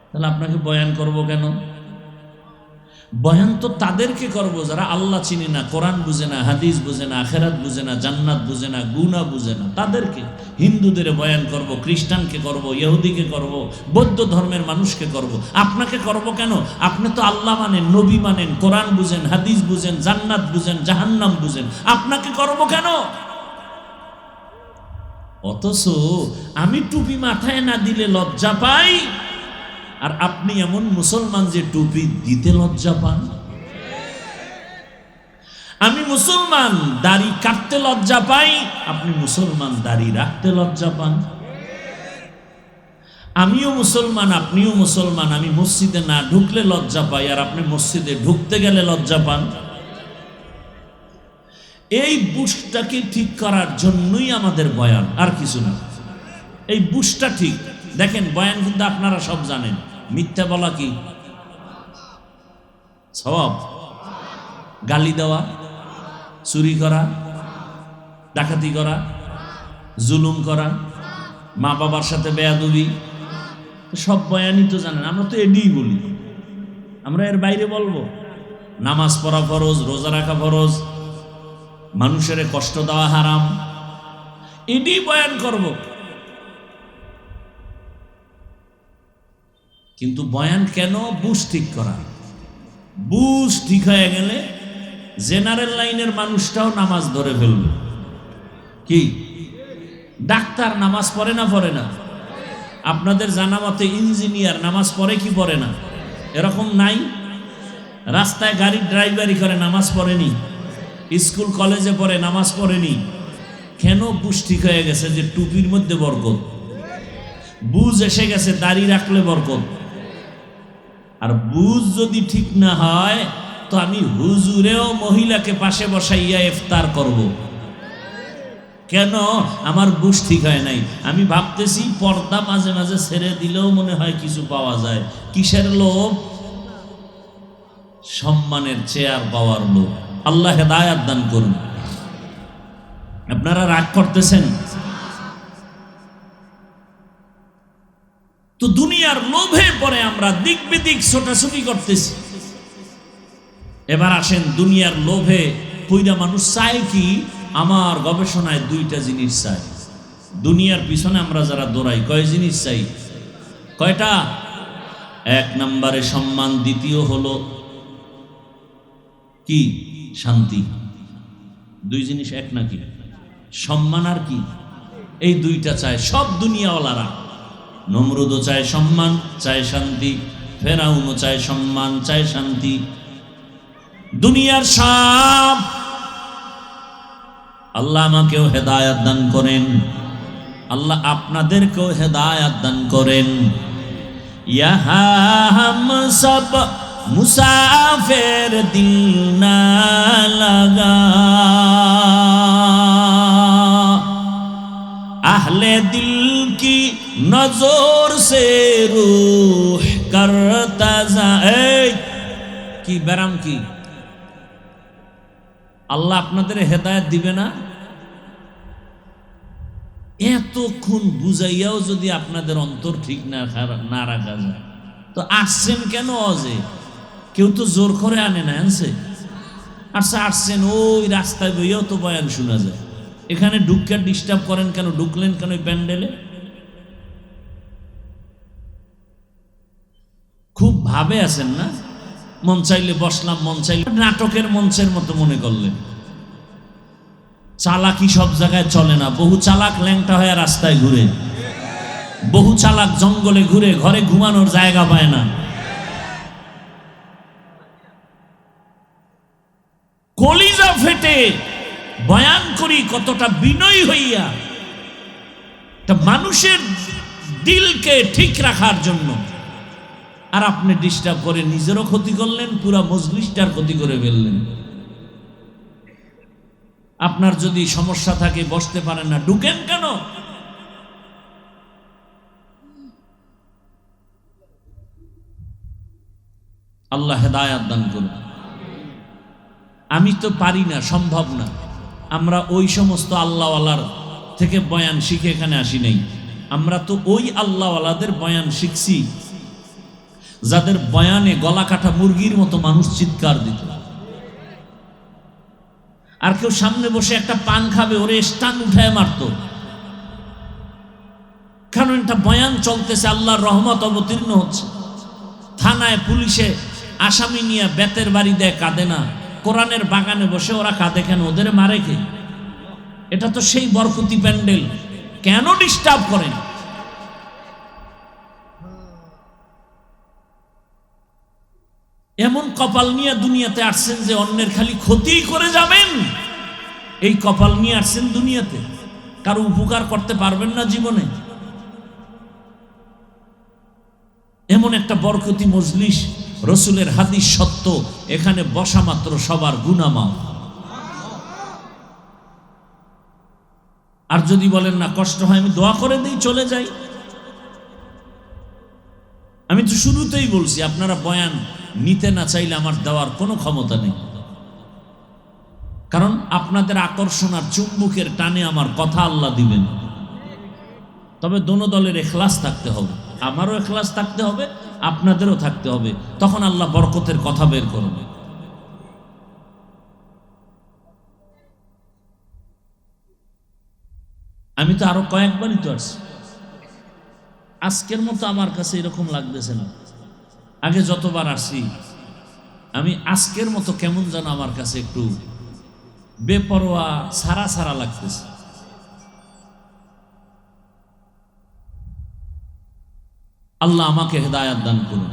Speaker 1: তাহলে আপনাকে বয়ান করব কেন? বয়ান তো তাদেরকে করব যারা আল্লাহ চিনে না, কোরআন বুঝে না, হাদিস বুঝে না, আখেরাত বুঝে না, জান্নাত বুঝে না, গুনাহ বুঝে না, তাদেরকে। হিন্দুদের বয়ান করব, খ্রিস্টানকে করব, ইহুদিকে করব, বৌদ্ধ ধর্মের মানুষকে করব। আপনাকে করব কেন? আপনি তো আল্লাহ মানেন, নবী মানেন, কোরআন বুঝেন, হাদিস বুঝেন, জান্নাত বুঝেন, জাহান্নাম বুঝেন, আপনাকে করব কেন? অথচ আমি টুপি মাথায় না দিলে লজ্জা পাই, আর আপনি এমন মুসলমান যে টুপি দিতে লজ্জা পান। আমি মুসলমান দাড়ি কাটতে লজ্জা পাই, আপনি মুসলমান দাড়ি রাখতে লজ্জা পান। আমিও মুসলমান, আপনিও মুসলমান, আমি মসজিদে না ঢুকলে লজ্জা পাই, আর আপনি মসজিদে ঢুকতে গেলে লজ্জা পান। এই বুশটাকে ঠিক করার জন্যই আমাদের বয়ান, আর কিছু না। এই বুশটা ঠিক দেখেন, বয়ান কিন্তু আপনারা সব জানেন। মিথ্যা বলা কি সওয়াব? গালি দেওয়া, চুরি করা, ডাকাতি করা, জুলুম করা, মা বাবার সাথে বেয়াদবি, সব বয়ানই তো জানেন। আমরা তো এডিই বলি, আমরা এর বাইরে বলবো? নামাজ পড়া ফরজ, রোজা রাখা ফরজ, মানুষের কষ্ট দেওয়া হারাম, এডি বয়ান করব। কিন্তু বয়ান কেন? বুঝ ঠিক করা। বুঝ ঠিক হয়ে গেলে জেনারেল লাইনের মানুষটাও নামাজ ধরে ফেলবে। কি ডাক্তার নামাজ পড়ে না? পড়ে না? আপনাদের জানা মতে ইঞ্জিনিয়ার নামাজ পড়ে কি পড়ে না? এরকম নাই? রাস্তায় গাড়ির ড্রাইভারি করে নামাজ পড়েনি? স্কুল কলেজে পড়ে নামাজ পড়েনি? কেন? বুঝ ঠিক হয়ে গেছে যে টুপির মধ্যে বরকত। বুঝ এসে গেছে দাড়ি রাখলে বরকত। আর বুঝ যদি ঠিক না হয় তো আমি হুজুরেও মহিলাকে পাশে বসাইয়া ইফতার করব। কেন? আমার বুঝ ঠিক হয় নাই। আমি ভাবতেছি পর্দা মাঝে মাঝে ছেড়ে দিলেও মনে হয় কিছু পাওয়া যায়। কিসের লোভ? সম্মানের চেয়ার পাওয়ার লোভ। আল্লাহ হেদায়াত দান করুন। আপনারা রাগ করতেছেন তো? দুনিয়ার লোভে পরে আমরা দিক বিদিক ছোটাছুটি করতেছি। এবার আসেন, দুনিয়ার লোভে পইরা মানুষ চায় কি? আমার গবেষণায় দুইটা জিনিস চাই। দুনিয়ার পিছনে আমরা যারা দৌড়াই, কয় জিনিস চাই? কয়টা? এক নম্বরে সম্মান, দ্বিতীয় হলো কি? শান্তি। দুই জিনিস এক নাকি? সম্মান আর কি? এই দুইটা চায় সব দুনিয়াওয়ালারা। নমরুদও চায় সম্মান, চায় শান্তি। ফেরাউনও চায় সম্মান, চায় শান্তি। দুনিয়ার সব। আল্লাহ আমাকেও হেদায়াত দান করেন, আল্লাহ আপনাদেরকেও হেদায়াত দান করেন। ইহা হাম সব মুসাফির দিল না লাগা, আহলে দিল কি নজর সে রূহ করতা যা। এই কি ব্যারাম? কি আল্লাহ আপনাদের হেদায়েত দিবে না? এতক্ষণ বুঝাইয়াও যদি আপনাদের অন্তর ঠিক না রাখা যায় তো আসছেন কেন? অজে কেউ তো জোর করে আনে না, আনছে। আচ্ছা আসছেন, ওই রাস্তায় বইয়াও তো বয়ান শোনা যায়। এখানে ঢুকে ডিস্টার্ব করেন কেন? ঢুকলেন কেন ওই প্যান্ডেলে? খুব ভাবে আছেন না? মন চাইলে বসলাম, মন চাইলে নাটকের মঞ্চের মতো মনে করলেন। চালাকি সব জায়গায় চলে না। বহু চালাক ল্যাংটা হয়ে রাস্তায় ঘুরে, বহু চালাক জঙ্গলে ঘুরে, ঘরে ঘুমানোর জায়গা পায় না। কলিজা ফেটে বয়ান করি কতটা বিনয়ী হইয়া, তা মানুষের দিলকে ঠিক রাখার জন্য। আর আপনি ডিস্টার্ব করে নিজেরও ক্ষতি করলেন, পুরা মজলিসটার ক্ষতি করে ফেললেন। আপনার যদি সমস্যা থাকে, বসতে পারেন না, ঢুকেন কেন? আল্লাহ হেদায়াত দান করুন। আমি তো পারি না, সম্ভব না। আমরা ওই সমস্ত আল্লাহওয়ালার থেকে বয়ান শিখে এখানে আসি নাই। আমরা তো ওই আল্লাহওয়ালাদের বয়ান শিখছি যাদের বয়ানে গলা কাটা মুরগির মতো মানুষ চিৎকার দিত। আর কেউ সামনে বসে একটা পান খাবে, ওরে স্টান উঠায় মারত, কারণ একটা বয়ান চলতেছে, আল্লাহর রহমত অবতীর্ণ হচ্ছে। থানায় পুলিশে আসামি নিয়ে বেতের বাড়ি দেয়, কাঁদে না। কোরআনের বাগানে বসে ওরা কাঁদে কেন? ওদের মারে কে? এটা তো সেই বরকতি প্যান্ডেল, কেন ডিস্টার্ব করেন? এমন কপাল নিয়ে দুনিয়াতে আসছেন যে অন্যের খালি ক্ষতিই করে যাবেন, এই কপাল নিয়ে আসছেন দুনিয়াতে, কারো উপকার করতে পারবেন না জীবনে। এমন একটা বরকতি মজলিস, রসুলের হাদিস সত্য, এখানে বসা মাত্র সবার গুনাহ মাফ। আর যদি বলেন না কষ্ট হয়, আমি দোয়া করে দিই, চলে যাই। আমি তো শুরুতেই বলছি, আপনারা বয়ান নিতে না চাইলে আমার দেওয়ার কোনো ক্ষমতা নেই, কারণ আপনাদের আকর্ষণ আর চুম্বকের টানে আমার কথা আল্লাহ দিবেন। তবে দোনো দলের ইখলাস থাকতে হবে, আমারও ইখলাস থাকতে হবে, আপনাদেরও থাকতে হবে, তখন আল্লাহ বরকতের কথা বের করবে। আমি তো আরো কয়েকবারই তো আসছি, আজকের মতো আমার কাছে এরকম লাগতেছে না। আগে যতবার আসি আমি আজকের মতো কেমন যেন আমার কাছে একটু বেপরোয়া সারা সারা লাগতেছে। আল্লাহ আমাকে হেদায়াত দান করুন।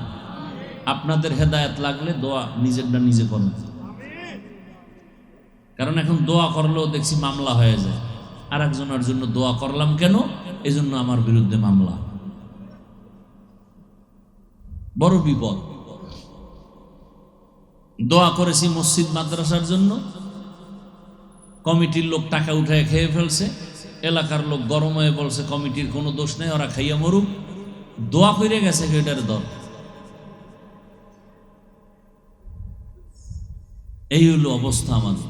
Speaker 1: আপনাদের হেদায়াত লাগলে দোয়া নিজেরটা নিজে করুন, কারণ এখন দোয়া করলেও দেখছি মামলা হয়ে যায়। আর একজনের জন্য দোয়া করলাম কেন, এজন্য আমার বিরুদ্ধে মামলা, বড় বিপদ। দোয়া করেছি মসজিদ মাদ্রাসার জন্য, কমিটির লোক টাকা উঠায় খেয়ে ফেলছে, এলাকার লোক গরম হয়ে বলছে কমিটির কোনো দোষ নেই, ওরা খাইয়া মরুক। দোয়া করে গেছে এটার দর। এই হলো অবস্থা আমাদের।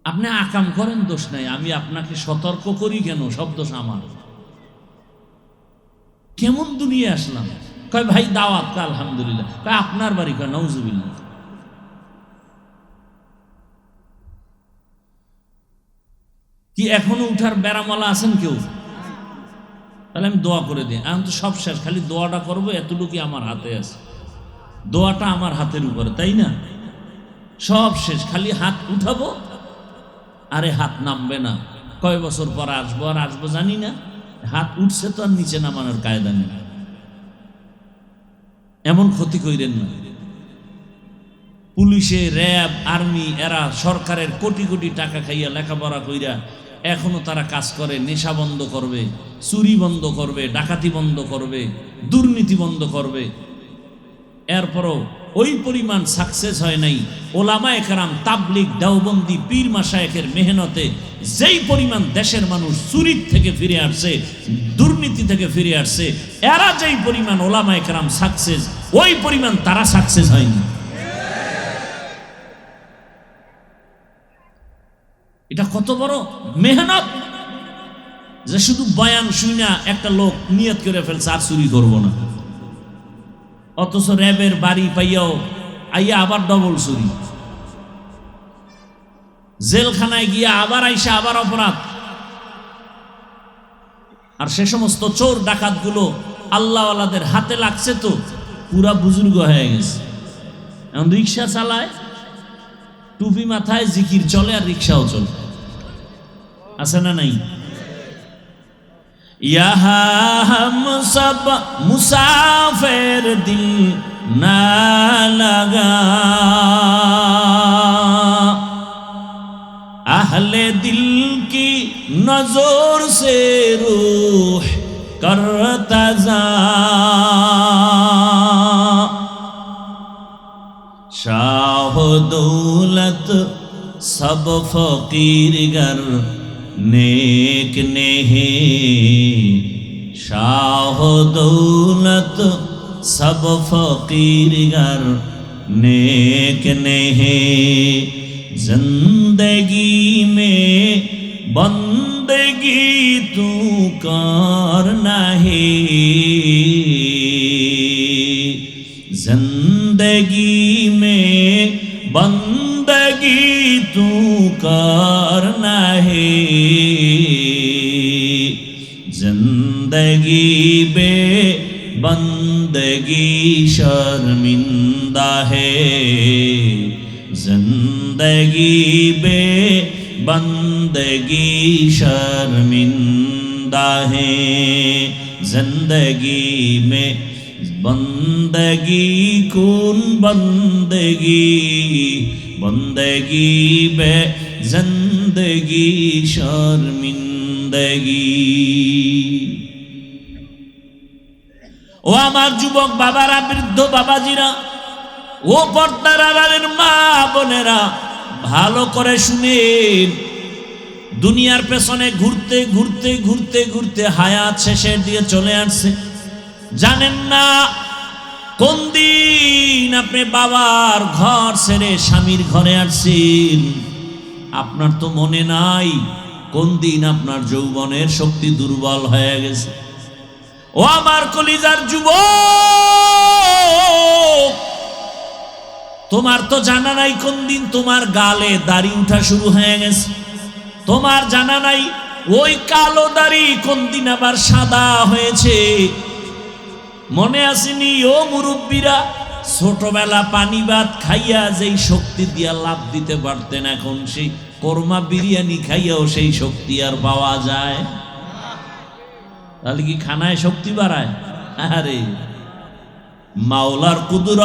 Speaker 1: আপনি আকাম করেন, দোষ নাই, আমি আপনাকে সতর্ক করি কেন? সব দোষ আমার। কেমন দুনিয়া আসলাম? কয় ভাই দাওয়াত, আলহামদুলিল্লাহ। কয় আপনার বাড়ি? কয় নাউজুবিল্লাহ। কি এখনো উঠার বেড়ামালা আছেন কেউ? তাহলে আমি দোয়া করে দিই, এখন তো সব শেষ, খালি দোয়াটা করবো, এতটুকু আমার হাতে আছে। দোয়াটা আমার হাতের উপরে, তাই না? সব শেষ, খালি হাত উঠাবো, আরে হাত নামবে না। কয় বছর পর আসবো, আর আসবো জানি না। হাত উঠছে তো আর নিচে নামানোর কায়দা নেই। এমন ক্ষতি কইরেন না। পুলিশে, র্যাব, আর্মি, এরা সরকারের কোটি কোটি টাকা খাইয়া লেখাপড়া কইরা এখনো তারা কাজ করে। নেশা বন্ধ করবে, চুরি বন্ধ করবে, ডাকাতি বন্ধ করবে, দুর্নীতি বন্ধ করবে। এরপরও ওই পরিমাণ সাকসেস হয় নাই ওলামায়ে কেরাম, তাবলিগ, দেওবন্দি, পীর মাশায়েখের মেহনতে। যেই পরিমাণ দেশের মানুষ চুরির থেকে ফিরে আসছে, দুর্নীতি থেকে ফিরে আসছে, এরা যেই পরিমাণ ওলামায়ে কেরাম সাকসেস, ওই পরিমাণ তারা সাকসেস হয়নি। এটা কত বড় মেহনত যে শুধু বয়ান শুনা একটা লোক নিয়ত করে ফেলছে আর চুরি করব না, অথচ র্যাবের বাড়ি পাইয়াও আইয়া আবার ডবল চুরি, জেলখানায় গিয়া আবার আইসা আবার অপরাধ। আর সে সমস্ত চোর ডাকাত গুলো আল্লাহওয়ালাদের হাতে লাগছে তো পুরা বুজুর্গ হয়ে গেছে। এখন রিক্সা চালায়, টুপি মাথায়, জিকির চলে, আর রিক্সাও চলে। আছে না নাই? ইহা হাম সব মুসাফির দিল না লাগা, আহলে দিল কি নজর সে রূহ করতা যা, শাহ দৌলত সব ফকির গর नेक नहीं, शाह दौलत सब फकीर गर नेक नहीं, जिंदगी में बंदगी तू कर नहीं, करना है जिंदगी बे बंदगी शर्मिंदा है जिंदगी बे बंदगी शर्मिंदा है जिंदगी में बंदगी कौन बंदगी बंदगी बे जिंदगी शर्मिंदगी। ও আমার যুবক বাবারা, বৃদ্ধ বাবাজিরা, ও পর্দার আড়ালের মা বোনেরা, ভালো করে শুনেন। দুনিয়ার পেছনে ঘুরতে ঘুরতে ঘুরতে ঘুরতে হায়াত শেষের দিকে চলে আসছে। জানেন না কোন দিন আপনি বাবার ঘর ছেড়ে স্বামীর ঘরে আসছেন। আপনার তো মনে নাই কোন দিন আপনার যৌবনের শক্তি দুর্বল হয়ে গেছে। ও আমার কলিজার যুবক, তোমার তো জানা নাই কোন দিন তোমার গালে দাড়ি উঠা শুরু হয়ে গেছে। তোমার জানা নাই ওই কালো দাড়ি কোন দিন আবার সাদা হয়েছে। মনে আসেনি ও মুরব্বীরা, ছোটবেলা পানি ভাত খাইয়া যেই শক্তি দিয়া লাভ দিতে পারতেন, এখন সেই কোরমা বিরিয়ানি খাইয়াও সেই শক্তি আর পাওয়া যায়? তাহলে কি খানায় শক্তি বাড়ায়? আরে মাওলার কুদরত।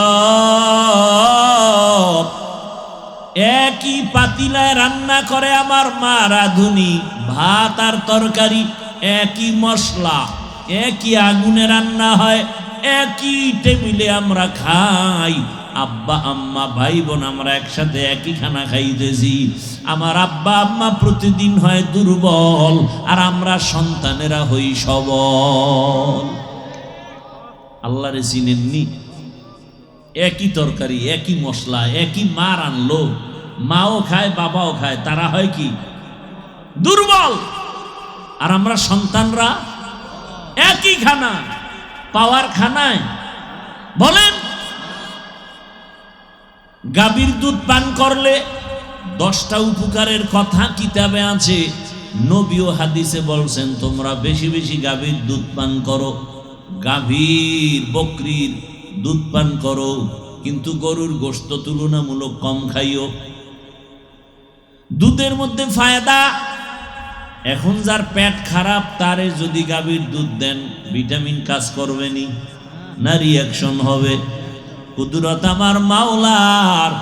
Speaker 1: একই পাতিলায় রান্না করে আমার মা রাঁধুনি, ভাত আর তরকারি একই মশলা, একই আগুনে রান্না হয়, একই টেবিলে আমরা খাই। আব্বা আম্মা ভাই বোন আমরা একসাথে একই খানা খাইতেছি। আমার আব্বা আম্মা প্রতিদিন হয় দুর্বল, আর আমরা সন্তানেরা হই সবল। আল্লাহরে চিনেননি? একই তরকারি, একই মশলা, একই মা রান্নলো, মাও খায় বাবাও খায়, তারা হয় কি? দুর্বল। আর আমরা সন্তানরা একই খানা, পাওয়ার খানায়। বলেন, গাভীর দুধ পান করলে 10টা উপকারের কথা কিতাবে আছে। নবী ও হাদিসে বলছেন তোমরা বেশি বেশি গাভীর দুধ পান করো, গাভীর বকরির দুধ পান করো, কিন্তু গরুর গোশত তুলনামূলক কম খাইও। দুধের মধ্যে ফায়দা। এখন যার পেট খারাপ তারে যদি গাভীর দুধ দেন, ভিটামিন কাজ করবে নি, না রিয়াকশন হবে? কুদরত আমার মাওলার।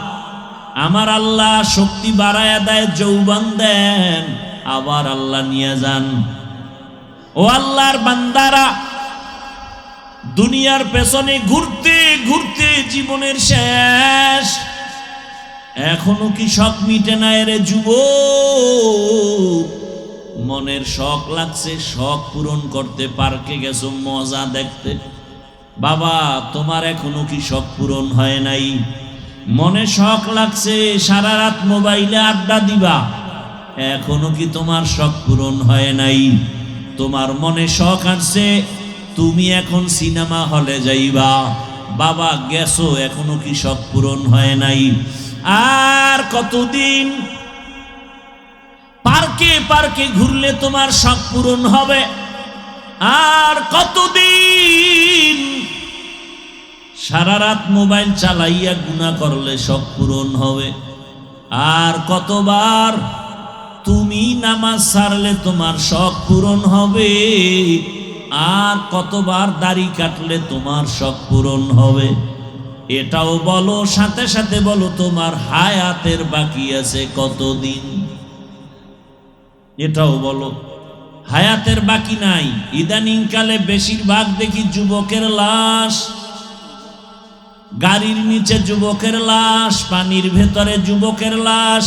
Speaker 1: আমার আল্লাহ শক্তি বাড়ায়া দেয়, যৌবন দেন, আবার আল্লাহ নিয়ে যান। ও আল্লাহর বান্দারা, দুনিয়ার পেছনে ঘুরতে ঘুরতে জীবনের শেষ, এখনো কি শখ মিটে না রে যুবক? মনের শখ লাগছে, শখ পূরণ করতে পার্কে গেছো মজা দেখতে। বাবা, তোমার এখনো কি শখ পূরণ হয় নাই? মনে শখ লাগছে সারা রাত মোবাইলে আড্ডা দিবা, এখনো কি তোমার শখ পূরণ হয় নাই? তোমার মনে শখ আসছে তুমি এখন সিনেমা হলে যাইবা, বাবা গেছো, এখনো কি শখ পূরণ হয় নাই? আর কতদিন পার্কে পার্কে ঘুরলে তোমার শখ পূরণ হবে? আর কতদিন সারা রাত মোবাইল চালাইয়া গুনাহ করলে শখ পূরণ হবে? আর কতবার তুমি নামাজ ছাড়লে তোমার শখ পূরণ হবে? আর কতবার দাড়ি কাটলে তোমার শখ পূরণ হবে? এটাও বলো, সাথে সাথে বলো তোমার হায়াতের বাকি আছে কতদিন? এটাও বলো, হায়াতের বাকি নাই। ইদানিং কালে বেশিরভাগ দেখি যুবকের লাশ, গাড়ির নিচে যুবকের লাশ, পানির ভেতরে যুবকের লাশ,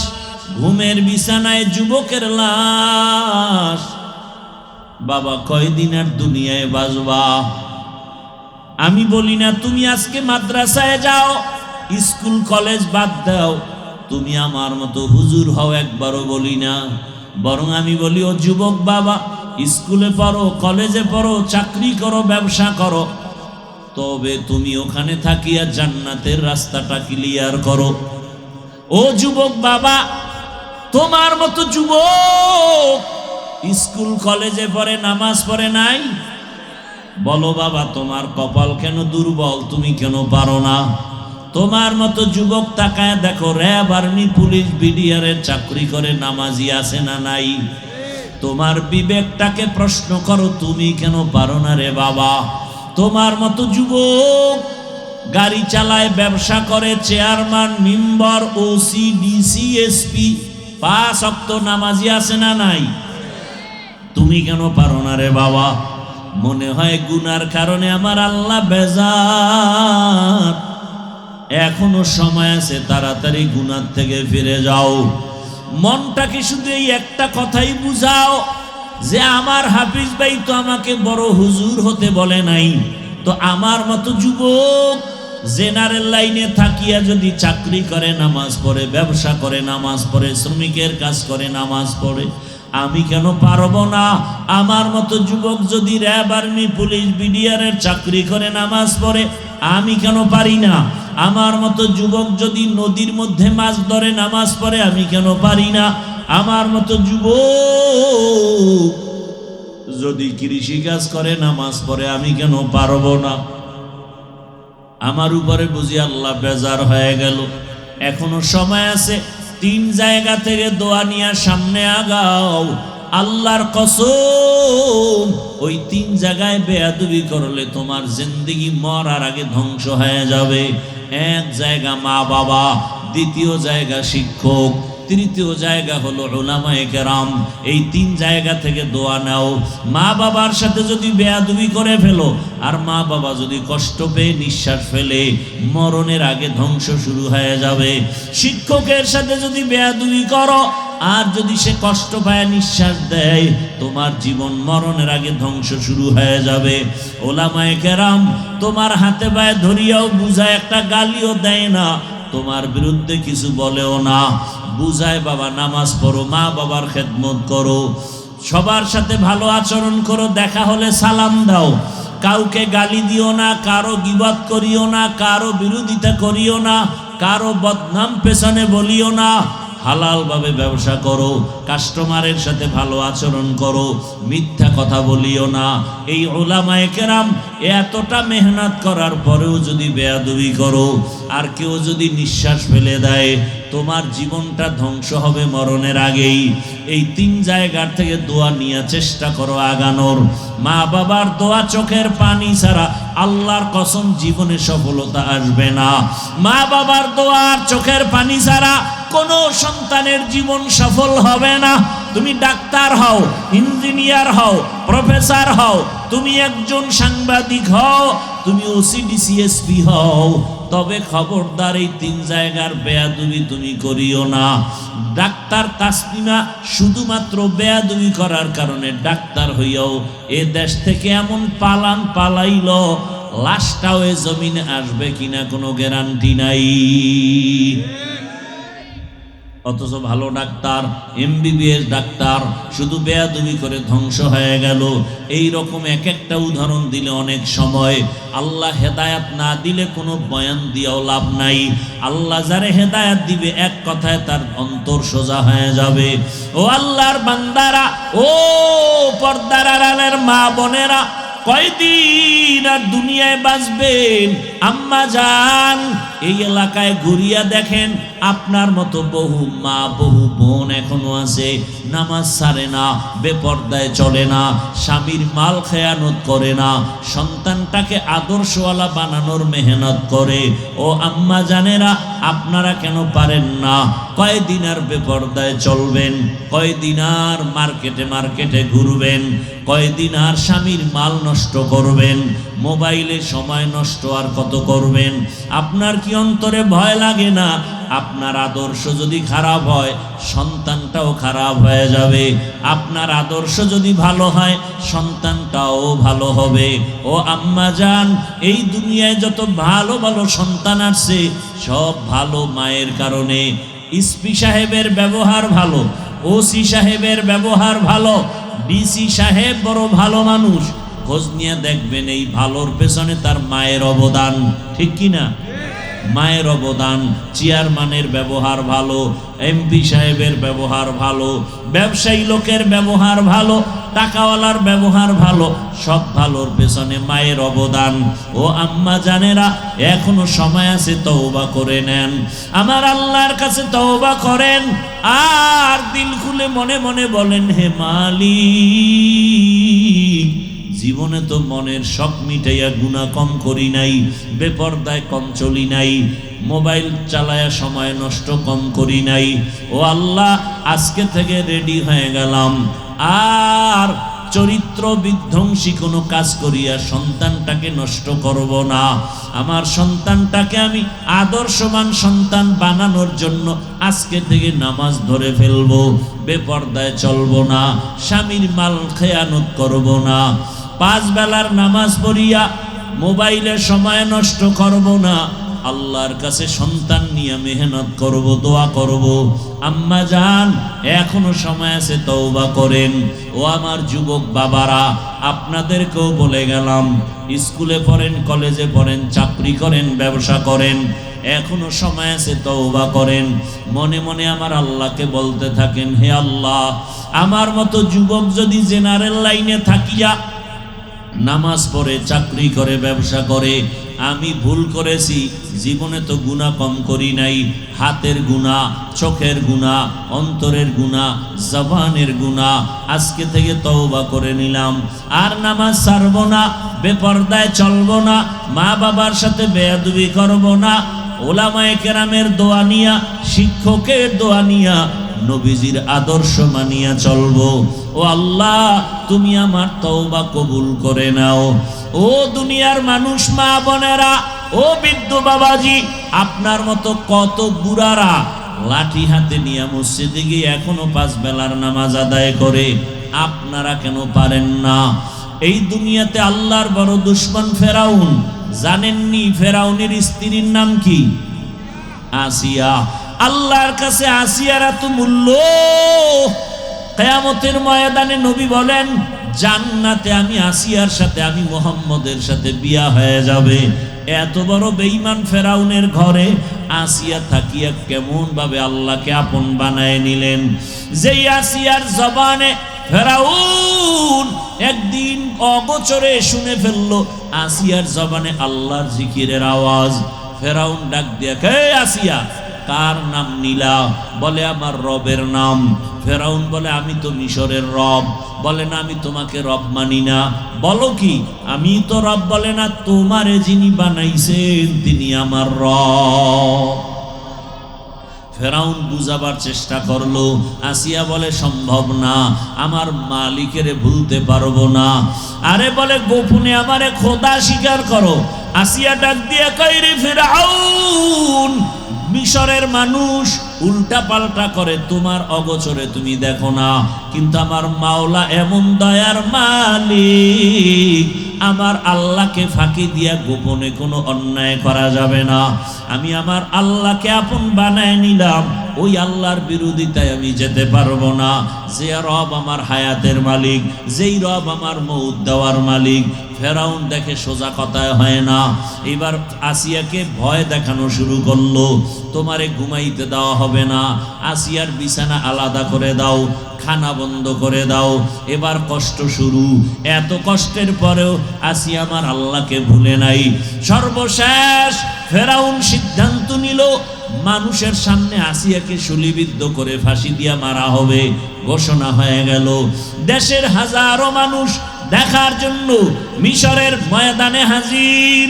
Speaker 1: ঘুমের বিছানায় যুবকের লাশ। বাবা কয়দিন আর দুনিয়ায় বাঁচবা? আমি বলি না তুমি আজকে মাদ্রাসায় যাও, স্কুল কলেজ বাদ দাও, তুমি আমার মতো হুজুর হও, একবারও বলি না। বরং আমি বলি, ও যুবক বাবা, স্কুলে পড়ো, কলেজে পড়ো, চাকরি করো, ব্যবসা করো, তবে তুমি ওখানে থাকিয়া জান্নাতের রাস্তাটা ক্লিয়ার করো। ও যুবক বাবা, তোমার মতো যুবক স্কুল কলেজে পড়ে, নামাজ পড়ে নাই? বলো বাবা, তোমার কপাল কেন দুর্বল, তুমি কেন পারো না? তোমার মতো যুবক তাকায় দেখো, র্যাব, আর্মি, পুলিশ, বিডিআরের চাকরি করে, নামাজি আছে না নাই? তোমার বিবেকটাকে প্রশ্ন করো, তুমি কেন পারো না রে বাবা? তোমার মতো যুবক গাড়ি চালায়, ব্যবসা করে, chairman, member, OC, DC, SP, 5 ওয়াক্ত নামাজি আছে না নাই? তুমি কেন পারো না রে বাবা? মনে হয় গুনার কারণে আমার আল্লাহ বেজার। এখনো সময় আছে, তাড়াতাড়ি গুনার থেকে ফিরে যাও। মনটাকে শুধু এই একটা কথাই বুঝাও যে আমার হাফিজ ভাই তো আমাকে বড় হুজুর হতে বলে নাই, তো আমার মতো যুবক জেনারেল লাইনে থাকিয়া যদি চাকরি করে, নামাজ পড়ে, ব্যবসা করে, নামাজ পড়ে, শ্রমিকের কাজ করে, নামাজ পড়ে, আমি কেন পারবো না? আমার মতো যুবক যদি র্যাব, আর্মি, পুলিশ, বিডিআরের চাকরি করে, নামাজ পড়ে, আমি কেন পারি না? আমার মতো যুবক যদি নদীর মধ্যে মাছ ধরে, নামাজ পড়ে, আমি কেন পারি না? আমার মতো যুবক যদি কৃষি কাজ করে, নামাজ পড়ে, আমি কেন পারবো না? আমার উপরে বুঝি আল্লাহ বেজার হয়ে গেল। এখনো সময় আছে, 3 জায়গা থেকে দোয়া নিয়ে সামনে আগাও। আল্লাহর কসম, ওই 3 জায়গায় বেয়াদবি করলে তোমার জিন্দেগি মরার আগে ধ্বংস হয়ে যাবে। এক জায়গা মা বাবা, দ্বিতীয় জায়গা শিক্ষক, তৃতীয় জায়গা হলো উলামায়ে কেরাম। এই 3 জায়গা থেকে দোয়া নাও। মা বাবার সাথে যদি বেয়াদবি করে ফেলো, আর মা বাবা যদি কষ্ট পেয়ে নিঃশ্বাস ফেলে, মরণের আগে ধ্বংস শুরু হয়ে যাবে। শিক্ষকের সাথে যদি বেয়াদবি করো, আর যদি সে কষ্ট পায়, নিঃশ্বাস দেয়, তোমার জীবন মরণের আগে ধ্বংস শুরু হয়ে যাবে। উলামায়ে কেরাম তোমার হাতে পায়ে ধরিয়াও বুঝায়, একটা গালিও দেয় না, তোমার বিরুদ্ধে কিছু বলেও না, বুঝায় বাবা নামাজ পড়ো, মা বাবার খেদমত করো, সবার সাথে ভালো আচরণ করো, দেখা হলে সালাম দাও, কাউকে গালি দিও না, কারো গীবত করিও না, কারো বিরোধিতা করিও না, কারো বদনাম পেছনে বলিও না, হালাল ভাবে ব্যবসা করো, কাস্টমারের সাথে ভালো আচরণ করো, মিথ্যা কথা বলিও না। এই উলামায়ে কেরাম এতটা মেহনত করার পরেও যদি বেয়াদবি করো, আর কেউ যদি নিঃশ্বাস ফেলে দেয়, তোমার জীবনটা ধ্বংস হবে মরণের আগেই। এই 3 জায়গার থেকে দোয়া নিয়ে চেষ্টা করো আগানোর। মা বাবার দোয়া, চোখের পানি ছাড়া আল্লাহর কসম জীবনে সফলতা আসবে না। মা বাবার দোয়া আর চোখের পানি ছাড়া কোনো সন্তানের জীবন সফল হবে না। তুমি ডাক্তার হও, ইঞ্জিনিয়ার হও, প্রফেসর হও, তুমি একজন সাংবাদিক হও, তুমি ওসিডিসি এসপি হও, তবে খবরদার এই 3 জায়গার বেয়াদবি তুমি করিও না। ডাক্তার তাসলিমা শুধুমাত্র বেয়াদবি করার কারণে ডাক্তার হইয়াও এ দেশ থেকে এমন পালান পালাইল, লাশটাও এ জমিনে আসবে কিনা কোনো গ্যারান্টি নাই। অথচ ভালো ডাক্তার, এমবিবিএস ডাক্তার শুধু বেয়াদবি করে ধ্বংস হয়ে গেল। এই রকম এক একটা উদাহরণ দিলে অনেক সময়। আল্লাহ হেদায়াত না দিলে কোনো বয়ান দিয়েও লাভ নাই। আল্লাহ যারে হেদায়াত দিবে, এক কথায় তার অন্তর সোজা হয়ে যাবে। ও আল্লাহর বান্দারা, ও পর্দার আড়ালের মা বোনেরা, কয়দিন আর দুনিয়ায় বাঁচবেন? আম্মা জান, এই এলাকায় ঘুরিয়া দেখেন, আপনার মতো বহু মা, বহু বোন এখনো আছে, নামাজ ছাড়ে না, বেপর্দায় চলে না, স্বামীর মাল খেয়ানত করে না, সন্তানটাকে আদর্শওয়ালা বানানোর মেহনত করে। ও আম্মা জানেরা, আপনারা কেন পারেন না? কয়দিন আর বেপর্দায় চলবেন? কয়দিন আর মার্কেটে মার্কেটে ঘুরবেন? কয়দিন আর স্বামীর মাল নষ্ট করবেন? মোবাইলে সময় নষ্ট আর কত করবেন? আপনার কি অন্তরে ভয় লাগে না? আপনার আদর্শ যদি খারাপ হয়, সন্তানটাও খারাপ হয়ে যাবে। আপনার আদর্শ যদি ভালো হয়, সন্তানটাও ভালো হবে। ও আম্মা জান, এই দুনিয়ায় যত ভালো ভালো সন্তান আসছে, সব ভালো মায়ের কারণে। এসপি সাহেবের ব্যবহার ভালো, ওসি সাহেবের ব্যবহার ভালো, ডিসি সাহেব বড় ভালো মানুষ, খোঁজ নিয়ে দেখবেন এই ভালোর পেছনে তার মায়ের অবদান, ঠিক কিনা? মায়ের অবদান। চেয়ারম্যানের ব্যবহার ভালো, এমপি সাহেবের ব্যবহার ভালো, ব্যবসায়ী লোকের ব্যবহার ভালো, টাকাওয়ালার ব্যবহার ভালো, সব ভালোর পেছনে মায়ের অবদান। ও আম্মা জানেরা, এখনো সময় আছে, তওবা করে নেন, আমার আল্লাহর কাছে তওবা করেন, আর দিল খুলে মনে মনে বলেন, হে মালিক, জীবনে তো মনের শখ মিটাইয়া গুনাহ কম করি নাই, বেপরদায় কম চলি নাই, মোবাইল চালায়া সময় নষ্ট কম করি নাই। ও আল্লাহ, আজকে থেকে রেডি হয়ে গেলাম, আর চরিত্র বিধ্বংসী কোনো কাজ করিয়া সন্তানটাকে নষ্ট করব না। আমার সন্তানটাকে আমি আদর্শবান সন্তান বানানোর জন্য আজকে থেকে নামাজ ধরে ফেলবো, বেপরদায় চলবো না, স্বামীর মাল খেয়ানত করব না, 5 বেলার নামাজ পড়িয়া মোবাইলে সময় নষ্ট করব না, আল্লাহর কাছে সন্তান নিয়ে মেহনত করব, দোয়া করব। আম্মা জান, এখনো সময় আছে, তওবা করেন। ও আমার যুবক বাবারা, আপনাদেরকেও বলে গেলাম, স্কুলে পড়েন, কলেজে পড়েন, চাকরি করেন, ব্যবসা করেন, এখনো সময় আছে, তওবা করেন। মনে মনে আমার আল্লাহকে বলতে থাকেন, হে আল্লাহ, আমার মতো যুবক যদি জেনারেল লাইনে থাকিয়া নামাজ পড়ে, চাকরি করে, ব্যবসা করে, আমি ভুল করেছি, জীবনে তো গুনাহ কম করি নাই, হাতের গুনাহ, চোখের গুনাহ, অন্তরের গুনাহ, জবানের গুনাহ, আজকে থেকে তওবা করে নিলাম, আর নামাজ ছাড়ব না, বেপরদায় চলব না, মা বাবার সাথে বেয়াদবি করব না, ওলামায়ে কেরামের দোয়া নিয়া, শিক্ষকের দোয়া নিয়া, নবীজির আদর্শ মানিয়া চলবো। ও আল্লাহ, তুমি আমার তওবা কবুল করে নাও। ও দুনিয়ার মানুষ, মা বোনেরা, ও বৃদ্ধ বাবাজি, আপনার মতো কত বুড়ারা লাঠি হাতে নিয়ে মসজিদে গিয়ে এখনো 5 বেলার নামাজ আদায় করে, আপনারা কেন পারেন না? এই দুনিয়াতে আল্লাহর বড় দুশমন ফেরাউন, জানেননি ফেরাউনের স্ত্রীর নাম কি? আসিয়া। আল্লাহর কাছে আসিয়ার এত মূল্য, কিয়ামতের ময়দানে নবী বলেন, জান্নাতে আমি আসিয়ার সাথে, আমি মুহাম্মদের সাথে বিয়া হয়ে যাবে। এত বড় বেঈমান ফেরাউনের ঘরে আসিয়া থাকিয়া কেমন ভাবে আল্লাহকে আপন বানায় নিলেন। যেই আসিয়ার জবানে ফেরাউন একদিন অগোচরে শুনে ফেললো আসিয়ার জবানে আল্লাহর জিকিরের আওয়াজ। ফেরাউন ডাক দিয়া, কে আসিয়া, কার নাম নিলা? বলে আমার রবের নাম। ফেরাউন বলে, আমি তো মিশরের রব। বলে না, আমি তোমাকে রব মানি না। বলো কি? আমি তো রব। বলে না, তোমারে যিনি বানাইছেন তিনি আমার রব। ফেরাউন বুঝাবার চেষ্টা করলো, আসিয়া বলে সম্ভব না, আমার মালিকের ভুলতে পারবো না। আরে বলে, গোপনে আমারে খোদা স্বীকার করো। আসিয়া ডাক দিয়ে কই, রে ফেরাউন, মিশরের মানুষ উল্টা পাল্টা করে, তোমার অগোচরে তুমি দেখো না, কিন্তু আমার মাওলা এমন দয়ার মালিক, আমার আল্লাহকে ফাঁকি দিয়া গোপনে কোনো অন্যায় করা যাবে না। আমি আমার আল্লাহকে আপন বানায় নিলাম, ওই আল্লাহর বিরোধিতায় আমি যেতে পারবো না। যে রব আমার হায়াতের মালিক, যেই রব আমার মউত দেওয়ার মালিক। ফেরাউন দেখে সোজা কথায় হয় না, এবার আসিয়াকে ভয় দেখানো শুরু করলো। তোমারে ঘুমাইতে দেওয়া হবে না, আসিয়ার বিছানা আলাদা করে দাও, খানা বন্ধ করে দাও। এবার কষ্ট শুরু। এত কষ্টের পরেও আসিয়া আমার আল্লাহকে ভুলে নাই। সর্বশেষ ফেরাউন সিদ্ধান্ত নিল, মানুষের সামনে আসিয়াকে শুলিবিদ্ধ করে ফাঁসি দিয়া মারা হবে। ঘোষণা হয়ে গেল। দেশের হাজারো মানুষ দেখার জন্য মিশরের ময়দানে হাজির।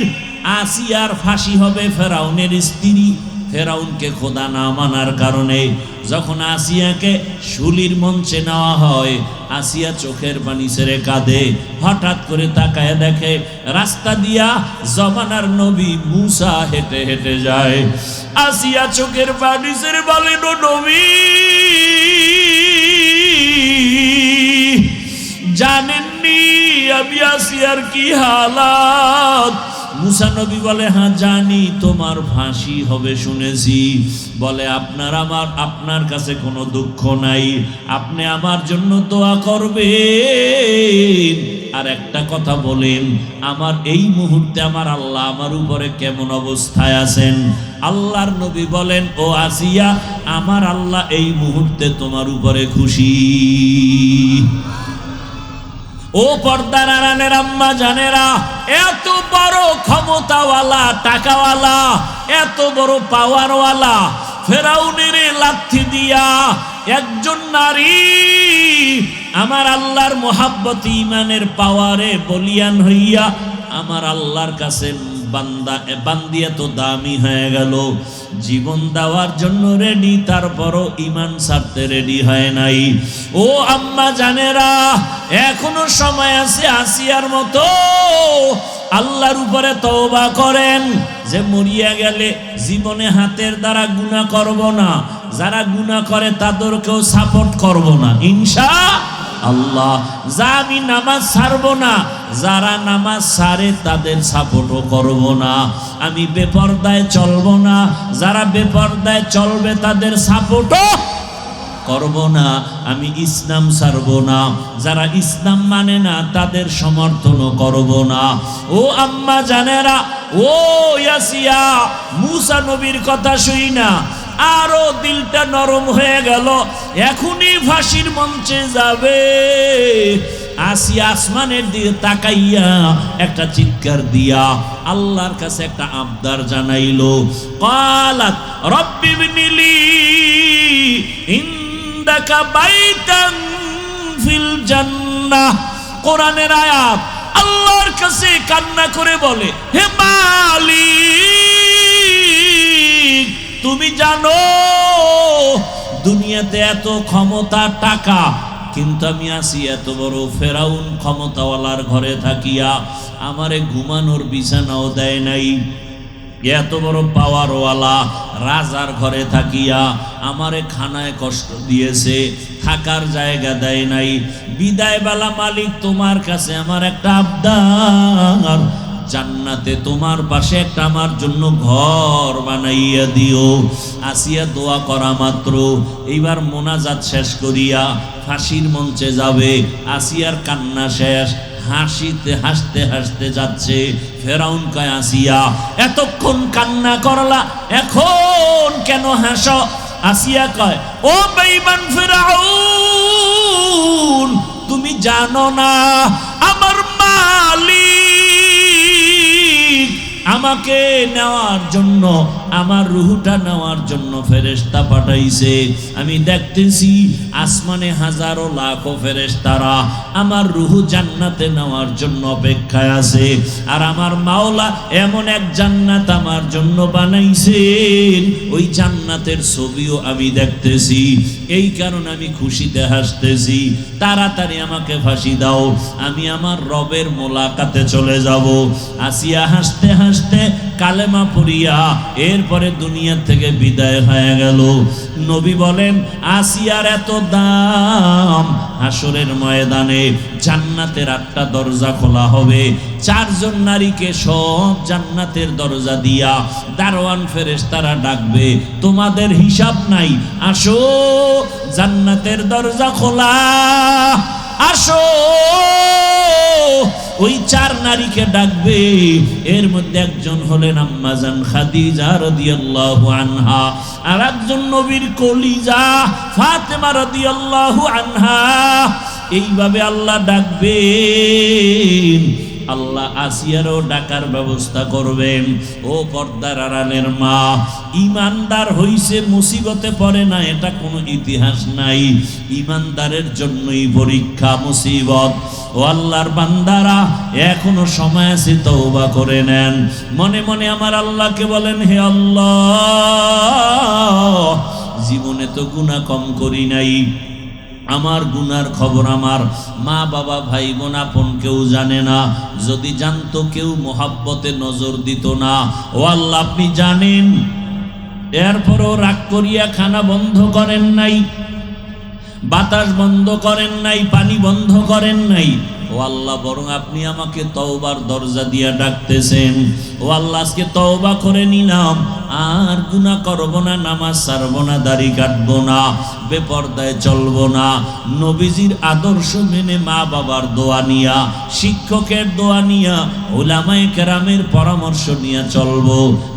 Speaker 1: আসিয়ার ফাঁসি হবে ফেরাউনের স্ত্রী। ফেরাউনকে খোদা না মানার কারণে যখন আসিয়াকে শুলির মঞ্চে নেওয়া হয়, আসিয়া চোখের পানি ছেড়ে কাঁদে। হঠাৎ করে তাকায় দেখে রাস্তা দিয়া জমানার নবী মুসা হেঁটে হেঁটে যায়। আসিয়া চোখের পানি ছেড়ে বলেন, ও নবী, জানেননি আমি আসিয়ার কি হালাত? মুসা নবী বলে, হ্যাঁ জানি তোমার ফাঁসি হবে শুনেছি। বলে, আপনার কাছে কোনো দুঃখ নাই, আপনি আমার জন্য দোয়া করবেন। আর একটা কথা বলেন, আমার এই মুহূর্তে আমার আল্লাহ আমার উপরে কেমন অবস্থায় আছেন? আল্লাহর নবী বলেন, ও আসিয়া, আমার আল্লাহ এই মুহূর্তে তোমার উপরে খুশি। ও পর্দার আড়ালের আম্মা জানেরা, এত বড় ক্ষমতাওয়ালা, টাকাওয়ালা, এত বড় পাওয়ারওয়ালা ফেরাউনের লাথি দিয়া একজন নারী আমার আল্লাহর মোহাব্বত ইমানের পাওয়ারে বলিয়ান হইয়া আমার আল্লাহর কাছে বান্দি এত দামি হয়ে গেল, জীবন দেওয়ার জন্য রেডি, তারপরও ইমান ছাড়তে রেডি হয় নাই। ও আম্মা জানেরা, এখনো সময় আছে আসিয়ার মতো আল্লাহর উপরে তওবা করেন, যে মরিয়া গেলে জীবনে হাতের দ্বারা গুনাহ করব না, যারা গুনাহ করে তাদেরকেও সাপোর্ট করব না ইনশাআল্লাহ। যা আমি নামাজ ছাড়ব না, যারা নামাজ ছাড়ে তাদের সাপোর্টও করব না। আমি বেপরদায় চলব না, যারা বেপরদায় চলবে তাদের সাপোর্টও করব না। আমি ইসলাম ছাড়ব না, যারা ইসলাম মানে না তাদের সমর্থনও করব না। ও আম্মা জানেরা, ও ইয়াসিয়া, মুসা নবীর কথা শুই না আরো দিলটা নরম হয়ে গেল, এখনই ফাঁসির মঞ্চে যাবে। আসিয়া আসমানের দিকে তাকাইয়া একটা চিৎকার দিয়া আল্লাহর কাছে একটা আবদার জানাইলো। ক্বালাত রব্বি ইবনিলি ইনদাকা বাইতান ফিল জান্নাহ। কোরআনের আয়াত, আল্লাহর কাছে কান্না করে বলে, হে মালিক, তুমি জানো দুনিয়াতে এত ক্ষমতা, টাকা, কিন্তু আমি আসি এত বড় ফেরাউন ক্ষমতাওয়ালার ঘরে থাকিয়া আমারে ঘুমানোর বিছানাও দেয় নাই, এত বড় পাওয়ারওয়ালা রাজার ঘরে থাকিয়া আমারে খানায় কষ্ট দিয়েছে, থাকার জায়গা দেয় নাই। বিদায় বেলা মালিক, তোমার কাছে আমার একটা আবদার, জান্নাতে তোমার পাশে একটা আমার জন্য ঘর বানাইয়া দিও। আসিয়া দোয়া করা মাত্র এইবার মোনাজাত শেষ করিয়া ফাঁসির মঞ্চে যাবে। আসিয়ার কান্না শেষ, হাসিতে হাসতে হাসতে যাচ্ছে। ফেরাউন কয়, আসিয়া এতক্ষণ কান্না করলা, এখন কেন হাসো? আসিয়া কয়, ও বেঈমান ফেরাউন, তুমি জানো না আমার মালিক আমাকে নেওয়ার জন্য, আমার রুহটা নেওয়ার জন্য ফেরেশতা পাঠাইছে। আমি দেখতেছি আসমানে হাজারো লাখো ফেরেশতারা আমার রুহু জান্নাতে নেওয়ার জন্য অপেক্ষায় আছে। আর আমার মাওলা এমন এক জান্নাত আমার জন্য বানাইছেন, ওই জান্নাতের ছবিও আমি দেখতেছি। এই কারণে আমি খুশিতে হাসতেছি। তাড়াতাড়ি আমাকে ফাঁসি দাও, আমি আমার রবের মোলাকাতে চলে যাব। আসিয়া হাসতে হাসতে কালেমা পড়িয়া এরপরে দুনিয়া থেকে বিদায় হয়ে গেল। নবী বলেন, আসিয়ার এত দাম, হাসরের ময়দানে জান্নাতের 8টা দরজা খোলা হবে। 4 জন নারীকে সব জান্নাতের দরজা দিয়া দারওয়ান ফেরেশতারা ডাকবে, তোমাদের হিসাব নাই, আসো জান্নাতের দরজা খোলা, আসো। ওই 4 নারীকে ডাকবে, এর মধ্যে একজন হলেন আম্মা জান খাদিজা রাদিয়াল্লাহু আনহা, আর একজন নবীর কলিজা ফাতেমা রাদিয়াল্লাহু আনহা। এইভাবে আল্লাহ ডাকবেন। আল্লাহ আসিয়ারও ডাকার ব্যবস্থা করবেন। ও পর্দার আড়ালের মা, ইমানদার হইছে মুসিবতে পড়ে না, এটা কোনো ইতিহাস নাই। ইমানদারের জন্যই পরীক্ষা, মুসিবত। ও আল্লাহর বান্দারা, এখনো সময় আছে, তওবা করে নেন। মনে মনে আমার আল্লাহকে বলেন, হে আল্লাহ, জীবনে তো গুনাহ কম করি নাই, আমার গুনার খবর আমার মা বাবা ভাই বোন আপন কেউ জানে না, যদি জানতো কেউ মোহাব্বতে নজর দিত না। ও আল্লাহ, আপনি জানেন। এরপরও রাগ করিয়া খানা বন্ধ করেন নাই, বাতাস বন্ধ করেন নাই, পানি বন্ধ করেন নাই। ও ও আল্লাহ বরং আপনি আমাকে তওবার দরজা দিয়া ডাকতেছেন। ও আল্লাহ আজকে তওবা করে নিলাম, আর গুনাহ করব না, নামাজ ছাড়ব না, দাড়ি কাটব না, বেপরদায় চলব না, নবীজির আদর্শ মেনে মা বাবার দোয়া নিয়া, শিক্ষকের দোয়া নিয়া, উলামায়ে কেরামের পরামর্শ নিয়ে চলব।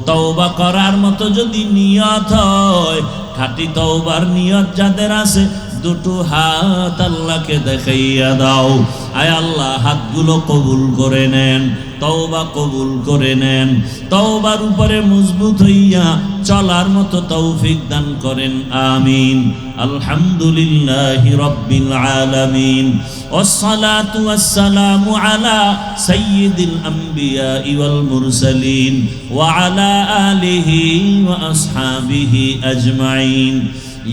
Speaker 1: তওবা করার মতো যদি নিয়ত হয়, খাঁটি তওবার নিয়ত যাদের আছে, দুটো হাত আল্লাহকে দেখাইয়া দাও। আয় আল্লাহ হাতগুলো কবুল করে নেন, তওবা কবুল করে নেন, তওবার উপরে মজবুত হইয়া চলার মতো তৌফিক দান করেন, আমিন। আলহামদুলিল্লাহি রাব্বিল আলামিন, ওয়াসসালাতু ওয়াসসালামু আলা সাইয়্যিদিল আমবিয়া ওয়াল মুরসালিন ওয়া আলা আলিহি ওয়া আসহাবিহি আজমাইন।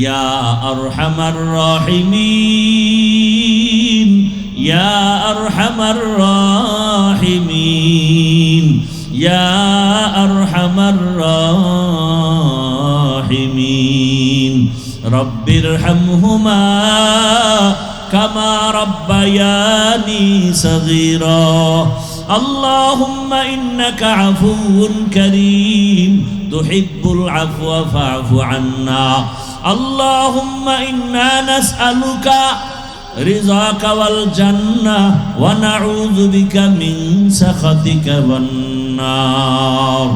Speaker 1: ইয়া আরহামার রাহিমিন, ইয়া আরহামার রাহিমিন, ইয়া আরহামার রাহিমিন। রব্বিরহামহুমা কামা রাব্বায়ানি সগীরা। আল্লাহুম্মা ইন্নাকা আফুউন কারীম তুহিব্বুল আফওয়া ফা'ফু আন্না। আল্লাহুম্মা ইন্না নাসআলুকা রিযাকা ওয়াল জান্নাহ ওয়া নাউযু বিকা মিন সাখাতিকা ওয়ান নার।